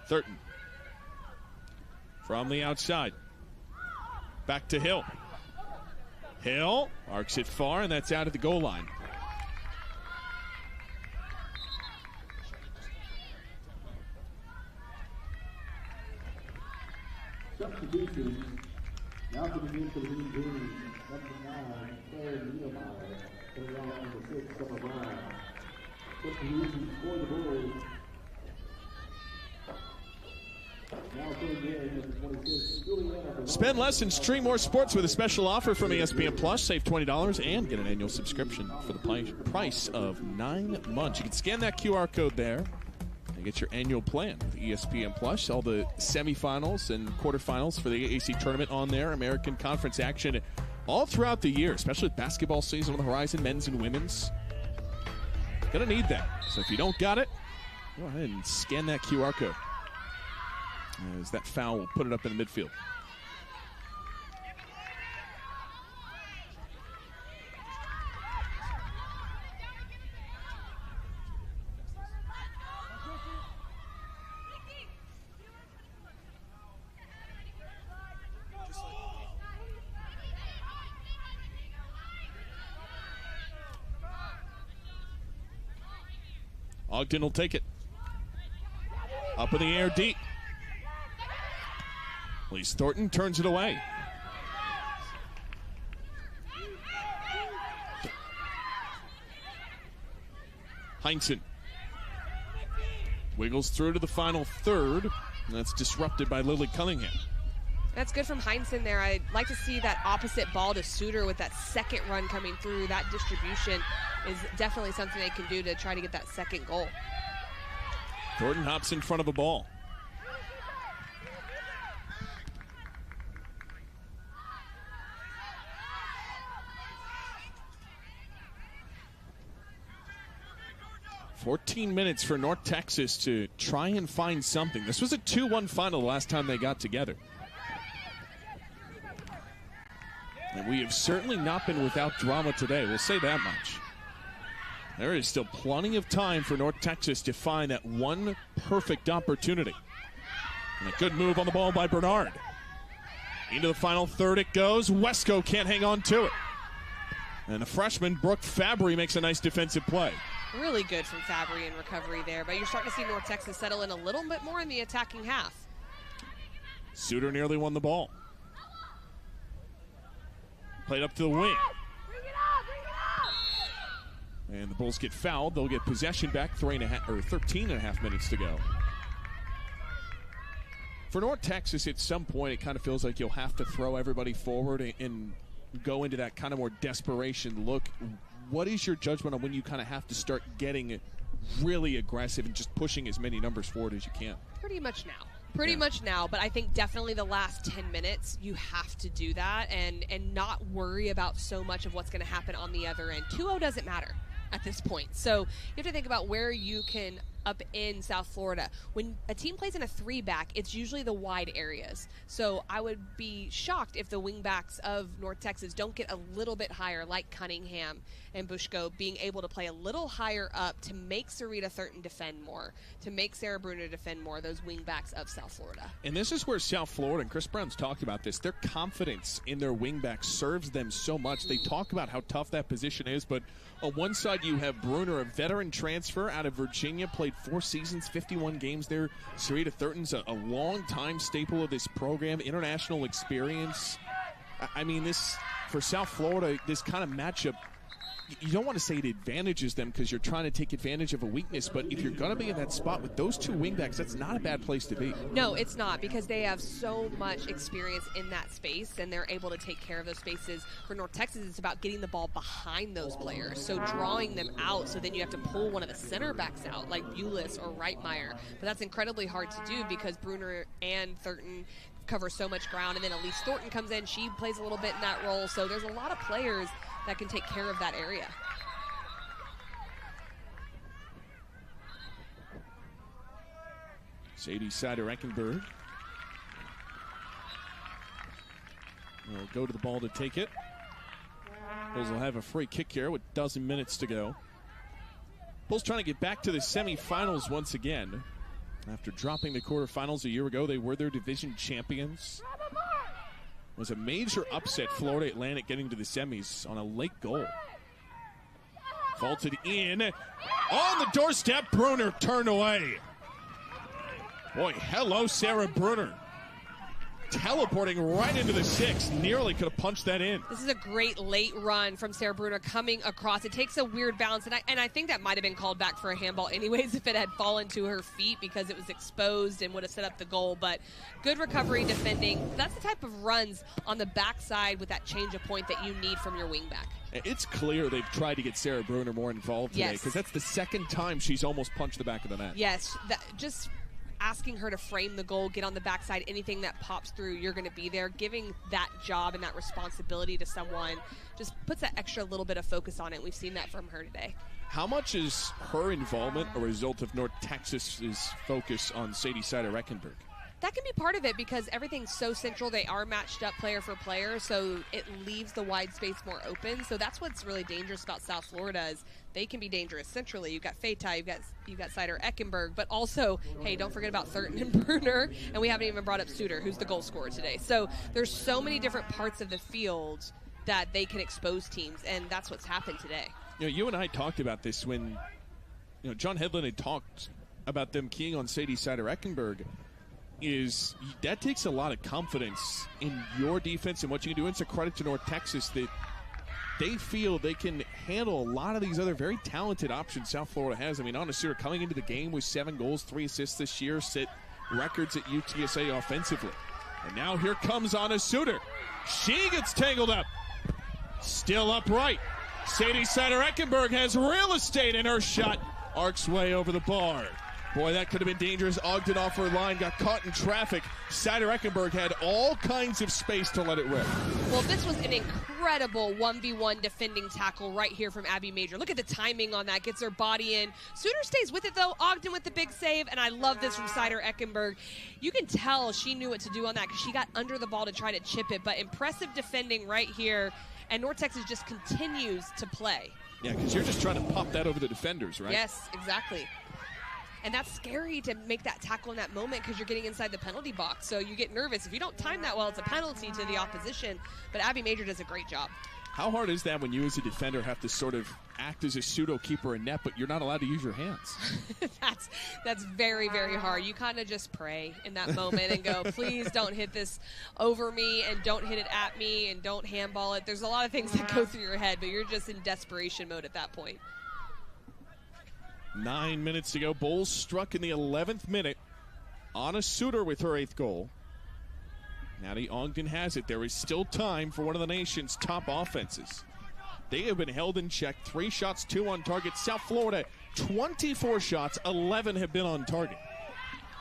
[SPEAKER 1] Thurton from the outside. Back to Hill. Hill arcs it far, and that's out at the goal line.
[SPEAKER 3] Substitution. Now to begin for the Green Green. Number 9, Claire Niemeyer. Coming out number 6, Summer Brown. Substitution for the Bulls.
[SPEAKER 1] Spend less and stream more sports with a special offer from ESPN Plus. Save $20 and get an annual subscription for the price of 9 months. You can scan that QR code there and get your annual plan with ESPN Plus. All the semifinals and quarterfinals for the AAC tournament on there. American Conference action all throughout the year, especially with basketball season on the horizon, men's and women's. Gonna need that. So if you don't got it, go ahead and scan that QR code. As that foul will put it up in the midfield. Ogden will take it. Up in the air deep. Elise Thornton turns it away. Heinsohn wiggles through to the final third. And that's disrupted by Lily Cunningham.
[SPEAKER 2] That's good from Heinsohn there. I'd like to see that opposite ball to Suter with that second run coming through. That distribution is definitely something they can do to try to get that second goal.
[SPEAKER 1] Thornton hops in front of a ball. "14 minutes for North Texas to try and find something." This was a 2-1 final the last time they got together. And we have certainly not been without drama today. We'll say that much. There is still plenty of time for North Texas to find that one perfect opportunity. And a good move on the ball by Bernard. Into the final third it goes. Wesco can't hang on to it. And the freshman, Brooke Fabry, makes a nice defensive play.
[SPEAKER 2] Really good from Fabry in recovery there, but you're starting to see North Texas settle in a little bit more in the attacking half.
[SPEAKER 1] Suter nearly won the ball. Played up to the wing. And the Bulls get fouled. They'll get possession back, 13 and a half minutes to go. For North Texas, at some point, it kind of feels like you'll have to throw everybody forward and go into that kind of more desperation look. What is your judgment on when you kind of have to start getting really aggressive and just pushing as many numbers forward as you can?
[SPEAKER 2] Pretty much now. Pretty much now, but I think definitely the last 10 minutes, you have to do that and not worry about so much of what's going to happen on the other end. 2-0 doesn't matter at this point. So you have to think about where you can up in South Florida. When a team plays in a 3-back, it's usually the wide areas. So I would be shocked if the wingbacks of North Texas don't get a little bit higher, like Cunningham and Bushko, being able to play a little higher up to make Sarita Thurton defend more, to make Sarah Bruner defend more, those wingbacks of South Florida.
[SPEAKER 1] And this is where South Florida, and Chris Brown's talked about this, their confidence in their wingbacks serves them so much. They talk about how tough that position is, but on one side you have Bruner, a veteran transfer out of Virginia, played 4 seasons, 51 games there. Sarita Thurton's a long-time staple of this program, international experience. I mean, this, for South Florida, this kind of matchup, you don't want to say it advantages them because you're trying to take advantage of a weakness, but if you're going to be in that spot with those two wingbacks, that's not a bad place to be.
[SPEAKER 2] No, it's not, because they have so much experience in that space, and they're able to take care of those spaces. For North Texas, it's about getting the ball behind those players, so drawing them out, so then you have to pull one of the center backs out, like Bulis or Reitmeyer. But that's incredibly hard to do because Bruner and Thurton cover so much ground, and then Elise Thornton comes in. She plays a little bit in that role, so there's a lot of players that can take care of that area.
[SPEAKER 1] Sadie Sider-Eckenberg will go to the ball to take it. Bulls will have a free kick here with 12 minutes to go. Bulls trying to get back to the semifinals once again. After dropping the quarterfinals a year ago, they were their division champions. It was a major upset, Florida Atlantic getting to the semis on a late goal. Vaulted in. On the doorstep, Bruner turned away. Boy, hello, Sarah Bruner. Teleporting right into the 6. Nearly could have punched that in.
[SPEAKER 2] This is a great late run from Sarah Bruner coming across. It takes a weird bounce, and I think that might have been called back for a handball anyways if it had fallen to her feet because it was exposed and would have set up the goal. But good recovery defending. That's the type of runs on the backside with that change of point that you need from your wingback.
[SPEAKER 1] It's clear they've tried to get Sarah Bruner more involved today because that's the second time she's almost punched the back of the net.
[SPEAKER 2] Yes, just asking her to frame the goal, get on the backside, anything that pops through, you're going to be there. Giving that job and that responsibility to someone just puts that extra little bit of focus on it. We've seen that from her today.
[SPEAKER 1] How much is her involvement a result of North Texas's focus on Sadie Sider-Eckenberg?
[SPEAKER 2] That can be part of it because everything's so central. They are matched up player for player, so it leaves the wide space more open. So that's what's really dangerous about South Florida is they can be dangerous centrally. You've got Feitai, you've got Sider-Eckenberg, but also, hey, don't forget about Thurton and Bruner, and we haven't even brought up Suter, who's the goal scorer today. So there's so many different parts of the field that they can expose teams, and that's what's happened today.
[SPEAKER 1] You know, you and I talked about this when, John Hedlund had talked about them keying on Sadie Sider-Eckenberg. Is that takes a lot of confidence in your defense and what you can do. It's a credit to North Texas that they feel they can handle a lot of these other very talented options South Florida has. I mean, Anna Suter coming into the game with 7 goals, 3 assists this year, set records at UTSA offensively. And now here comes Anna Suter. She gets tangled up. Still upright. Sadie Sider-Eckenberg has real estate in her shot. Arcs way over the bar. Boy, that could have been dangerous. Ogden off her line, got caught in traffic. Sider-Eckenberg had all kinds of space to let it rip.
[SPEAKER 2] Well, this was an incredible 1v1 defending tackle right here from Abby Major. Look at the timing on that. Gets her body in. Suter stays with it, though. Ogden with the big save, and I love this from Sider-Eckenberg. You can tell she knew what to do on that because she got under the ball to try to chip it, but impressive defending right here, and North Texas just continues to play.
[SPEAKER 1] Yeah, because you're just trying to pop that over the defenders, right?
[SPEAKER 2] Yes, exactly. And that's scary to make that tackle in that moment because you're getting inside the penalty box. So you get nervous. If you don't time that well, it's a penalty to the opposition. But Abby Major does a great job.
[SPEAKER 1] How hard is that when you as a defender have to sort of act as a pseudo-keeper in net, but you're not allowed to use your hands?
[SPEAKER 2] That's very, very hard. You kind of just pray in that moment and go, please don't hit this over me and don't hit it at me and don't handball it. There's a lot of things that go through your head, but you're just in desperation mode at that point.
[SPEAKER 1] 9 minutes to go. Bulls struck in the 11th minute. Anna Suter with her 8th goal. Maddie Ogden has it. There is still time for one of the nation's top offenses. They have been held in check. 3 shots, 2 on target. South Florida, 24 shots, 11 have been on target.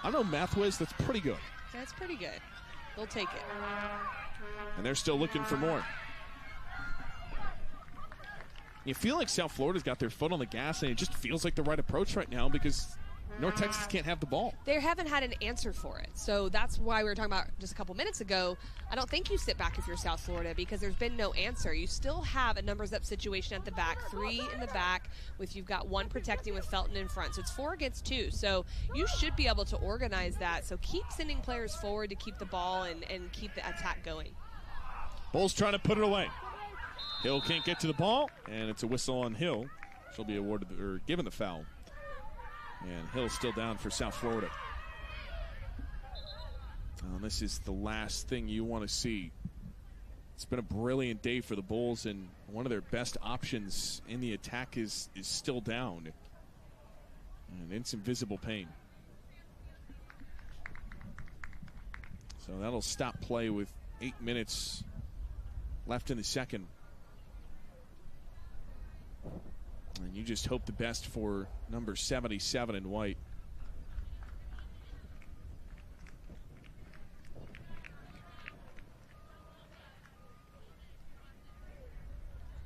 [SPEAKER 1] I don't know, math-wise, that's pretty good.
[SPEAKER 2] That's pretty good. They'll take it.
[SPEAKER 1] And they're still looking for more. You feel like South Florida's got their foot on the gas, and it just feels like the right approach right now because North Texas can't have the ball.
[SPEAKER 2] They haven't had an answer for it. So that's why we were talking about just a couple minutes ago. I don't think you sit back if you're South Florida because there's been no answer. You still have a numbers up situation at the back, 3 in the back, with you've got 1 protecting with Felton in front. So it's 4 against 2. So you should be able to organize that. So keep sending players forward to keep the ball and keep the attack going.
[SPEAKER 1] Bulls trying to put it away. Hill can't get to the ball, and it's a whistle on Hill. She'll be awarded or given the foul. And Hill's still down for South Florida. Well, this is the last thing you want to see. It's been a brilliant day for the Bulls, and one of their best options in the attack is still down and in some visible pain. So that'll stop play with 8 minutes left in the second. And you just hope the best for number 77 in white.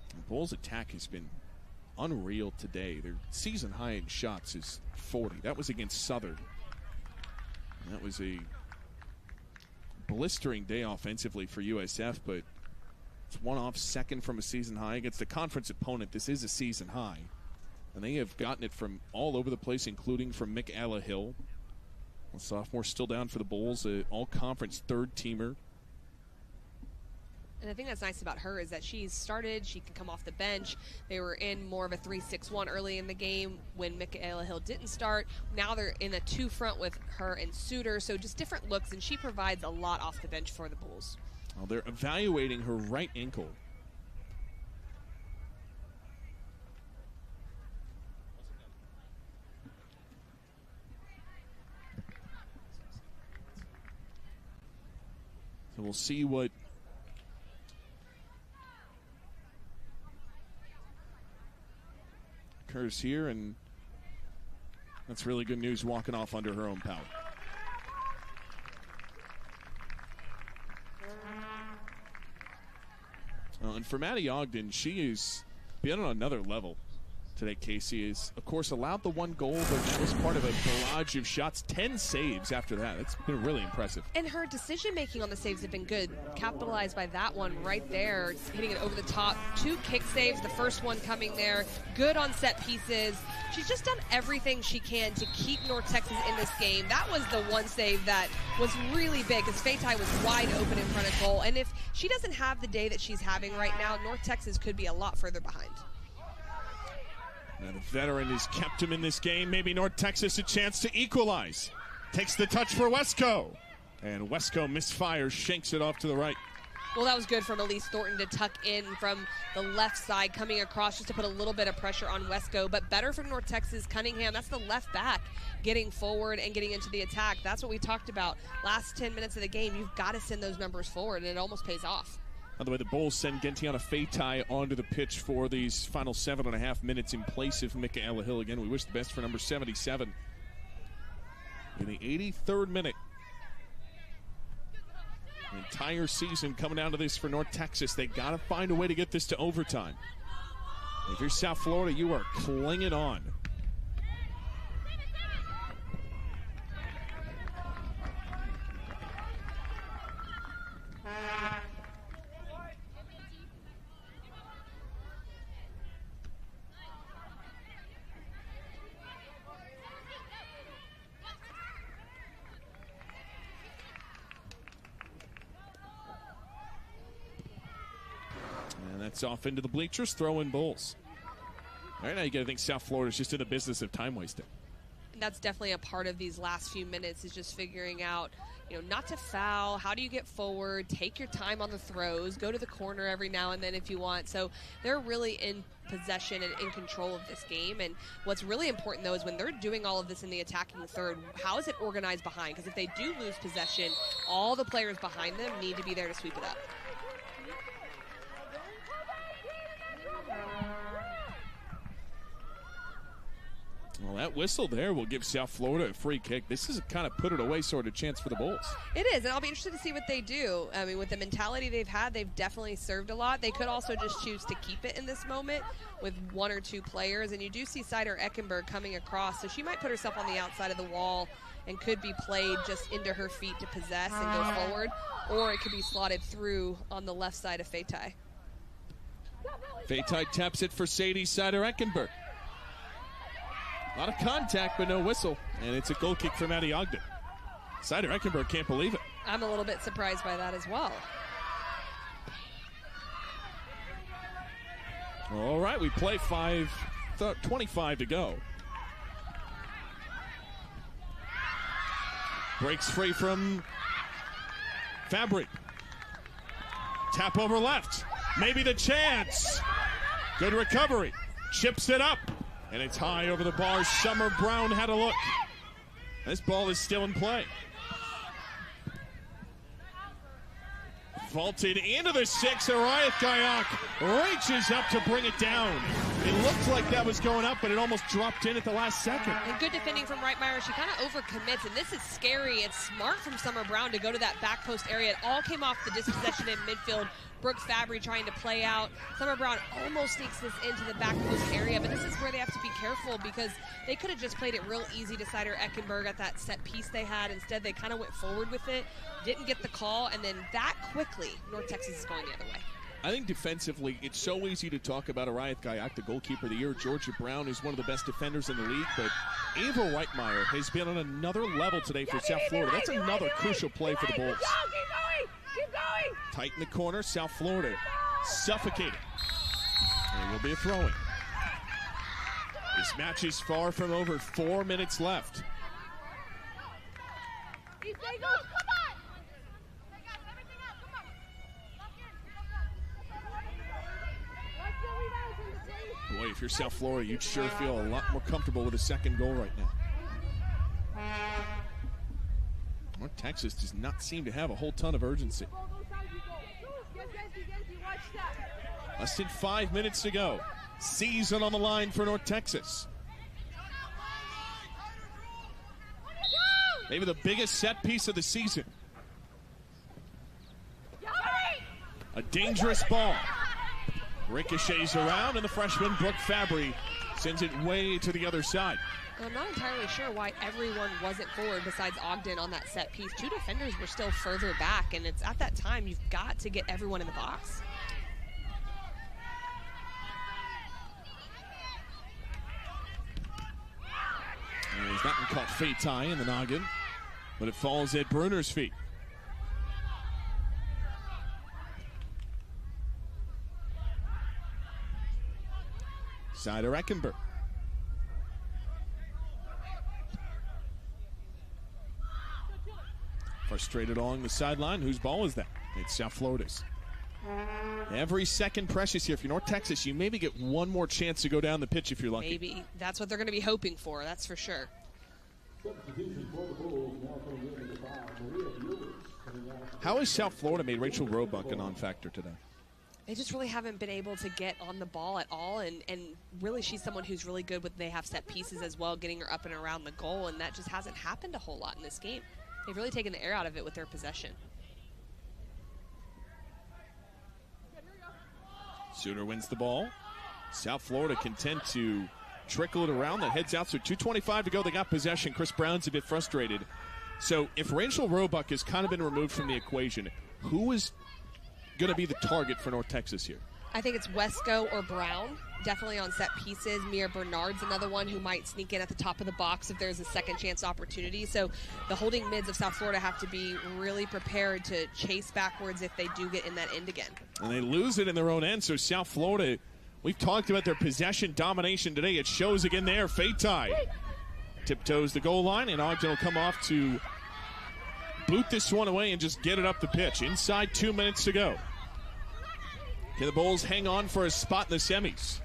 [SPEAKER 1] The Bulls' attack has been unreal today. Their season high in shots is 40. That was against Southern. And that was a blistering day offensively for USF, but it's one off second from a season high against a conference opponent. This is a season high. And they have gotten it from all over the place, including from Michaela Hill. A sophomore still down for the Bulls, an all-conference third-teamer.
[SPEAKER 2] And the thing that's nice about her is that she's started, she can come off the bench. They were in more of a 3-6-1 early in the game when Michaela Hill didn't start. Now they're in a 2 front with her and Suter, so just different looks, and she provides a lot off the bench for the Bulls.
[SPEAKER 1] Well, they're evaluating her right ankle. So we'll see what occurs here, and that's really good news walking off under her own power. And for Maddie Ogden, she is been on another level today. Casey is, of course, allowed the 1 goal, but that was part of a barrage of shots. 10 saves after that. It's been really impressive.
[SPEAKER 2] And her decision-making on the saves have been good. Capitalized by that one right there, hitting it over the top. 2 kick saves, the first one coming there. Good on set pieces. She's just done everything she can to keep North Texas in this game. That was the one save that was really big because Fatai was wide open in front of goal. And if she doesn't have the day that she's having right now, North Texas could be a lot further behind.
[SPEAKER 1] Now the veteran has kept him in this game. Maybe North Texas a chance to equalize. Takes the touch for Wesco. And Wesco misfires, shanks it off to the right.
[SPEAKER 2] Well, that was good from Elise Thornton to tuck in from the left side, coming across just to put a little bit of pressure on Wesco. But better from North Texas, Cunningham. That's the left back getting forward and getting into the attack. That's what we talked about. Last 10 minutes of the game, you've got to send those numbers forward, and it almost pays off.
[SPEAKER 1] By the way, the Bulls send Gentiana Fatai onto the pitch for these final 7.5 minutes in place of Michaela Hill. Again, we wish the best for number 77. In the 83rd minute. The entire season coming down to this for North Texas. They got to find a way to get this to overtime. If you're South Florida, you are clinging on. That's off into the bleachers, throwing Bulls. Right now you got to think South Florida's just in the business of time wasting.
[SPEAKER 2] That's definitely a part of these last few minutes is just figuring out, not to foul. How do you get forward? Take your time on the throws. Go to the corner every now and then if you want. So they're really in possession and in control of this game. And what's really important, though, is when they're doing all of this in the attacking third, how is it organized behind? Because if they do lose possession, all the players behind them need to be there to sweep it up.
[SPEAKER 1] Well, that whistle there will give South Florida a free kick. This is a kind of put it away sort of chance for the Bulls.
[SPEAKER 2] It is, and I'll be interested to see what they do. I mean, with the mentality they've had, they've definitely served a lot. They could also just choose to keep it in this moment with one or two players, and you do see Cider Eckenberg coming across, so she might put herself on the outside of the wall and could be played just into her feet to possess and go forward, or it could be slotted through on the left side of Fatai.
[SPEAKER 1] Fatai taps it for Sadie Cider Eckenberg. A lot of contact, but no whistle. And it's a goal kick from Maddie Ogden. Cider Eckenberg can't believe it.
[SPEAKER 2] I'm a little bit surprised by that as well.
[SPEAKER 1] All right, we play 25 to go. Breaks free from Fabry. Tap over left. Maybe the chance. Good recovery. Chips it up. And it's high over the bar. Summer Brown had a look. This ball is still in play. Vaulted into the 6. Arayat Gayak reaches up to bring it down. It looked like that was going up, but it almost dropped in at the last second.
[SPEAKER 2] And good defending from Reitmeyer. She kind of overcommits, and this is scary. It's smart from Summer Brown to go to that back post area. It all came off the dispossession in midfield. Brooke Fabry trying to play out. Summer Brown almost sneaks this into the back post area, but this is where they have to be careful because they could have just played it real easy to Cider Eckenberg at that set piece they had. Instead, they kind of went forward with it, didn't get the call, and then that quickly, North Texas is going the other way.
[SPEAKER 1] I think defensively, it's so easy to talk about Arayat Gayak, the goalkeeper of the year. Georgia Brown is one of the best defenders in the league, but Ava Reitmeyer has been on another level today for South Florida. That's another crucial play for the Bulls.
[SPEAKER 4] Keep going!
[SPEAKER 1] Tight in the corner, South Florida suffocating. And it will be a throw-in. This match is far from over. 4 minutes left.
[SPEAKER 4] Come on! Everything up, come on!
[SPEAKER 1] Boy, if you're South Florida, you'd sure feel a lot more comfortable with a second goal right now. North Texas does not seem to have a whole ton of urgency. Less than 5 minutes to go. Season on the line for North Texas. Maybe the biggest set piece of the season. A dangerous ball. Ricochets around, and the freshman Brooke Fabry sends it way to the other side.
[SPEAKER 2] I'm not entirely sure why everyone wasn't forward besides Ogden on that set piece. Two defenders were still further back, and it's at that time you've got to get everyone in the box.
[SPEAKER 1] And he's not caught Fatai in the noggin, but it falls at Bruner's feet. Cider Eckenberg. Frustrated along the sideline. Whose ball is that? It's South Florida's. Every second precious here. If you're North Texas, you maybe get one more chance to go down the pitch if you're lucky.
[SPEAKER 2] Maybe. That's what they're going to be hoping for. That's for sure.
[SPEAKER 1] How has South Florida made Rachel Roebuck a non-factor today?
[SPEAKER 2] They just really haven't been able to get on the ball at all, and really she's someone who's really good when they have set pieces as well, getting her up and around the goal, and that just hasn't happened a whole lot in this game. They've really taken the air out of it with their possession.
[SPEAKER 1] Suter wins the ball. South Florida content to trickle it around. That heads out, so 2:25 to go. They got possession. Chris Brown's a bit frustrated. So if Rachel Roebuck has kind of been removed from the equation, who is going to be the target for North Texas here?
[SPEAKER 2] I think it's Wesco or Brown, definitely on set pieces. Mia Bernard's another one who might sneak in at the top of the box if there's a second chance opportunity. So the holding mids of South Florida have to be really prepared to chase backwards if they do get in that end again.
[SPEAKER 1] And they lose it in their own end, so South Florida, we've talked about their possession domination today. It shows again there. Fatai tiptoes the goal line, and Ogden will come off to boot this one away and just get it up the pitch. Inside 2 minutes to go. Can the Bulls hang on for a spot in the semis?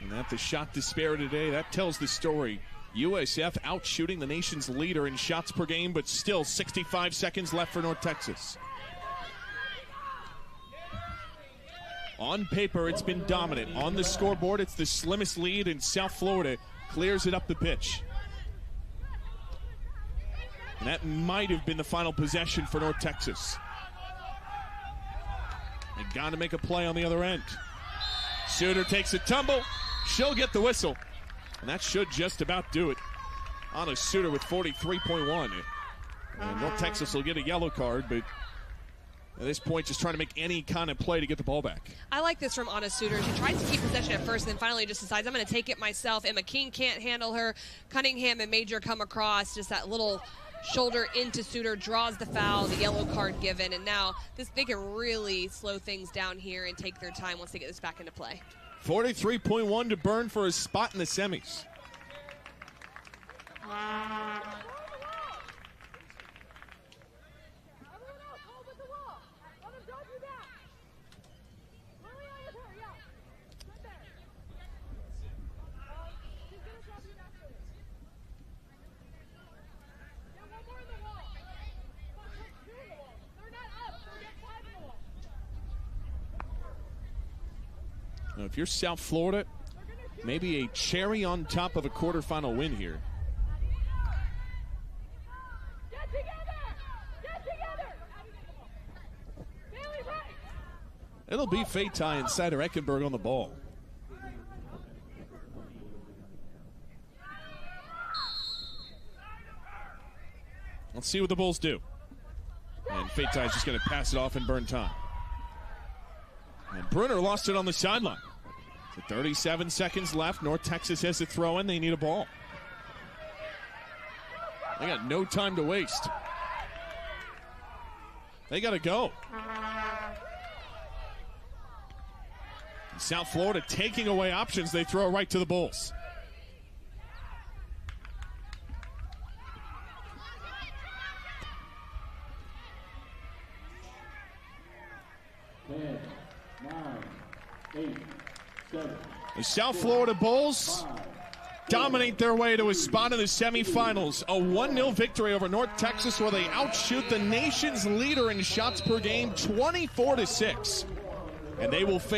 [SPEAKER 1] And that the shot disparity today, that tells the story. USF out shooting the nation's leader in shots per game, but still 65 seconds left for North Texas. On paper, it's been dominant. On the scoreboard, it's the slimmest lead, and South Florida clears it up the pitch. And that might have been the final possession for North Texas. They got to make a play on the other end. Suter takes a tumble. She'll get the whistle. And that should just about do it. Anna Suter with 43.1. And North Texas will get a yellow card, but at this point just trying to make any kind of play to get the ball back.
[SPEAKER 2] I like this from Anna Suter. She tries to keep possession at first and then finally just decides, I'm going to take it myself. Emma King can't handle her. Cunningham and Major come across. Just that little shoulder into Suter, draws the foul, the yellow card given. And now they can really slow things down here and take their time once they get this back into play.
[SPEAKER 1] 43.1 to burn for a spot in the semis. Now, if you're South Florida, maybe a cherry on top of a quarterfinal win here.
[SPEAKER 4] Get together! Bailey, right!
[SPEAKER 1] It'll be Fatai and Sider Eckenberg on the ball. Let's see what the Bulls do. And Fatai's just going to pass it off and burn time. And Brunner lost it on the sideline. So 37 seconds left. North Texas has to throw in. They need a ball. They got no time to waste. They got to go. South Florida taking away options. They throw it right to the Bulls. The South Florida Bulls dominate their way to a spot in the semifinals. A 1-0 victory over North Texas where they outshoot the nation's leader in shots per game 24-6. And they will face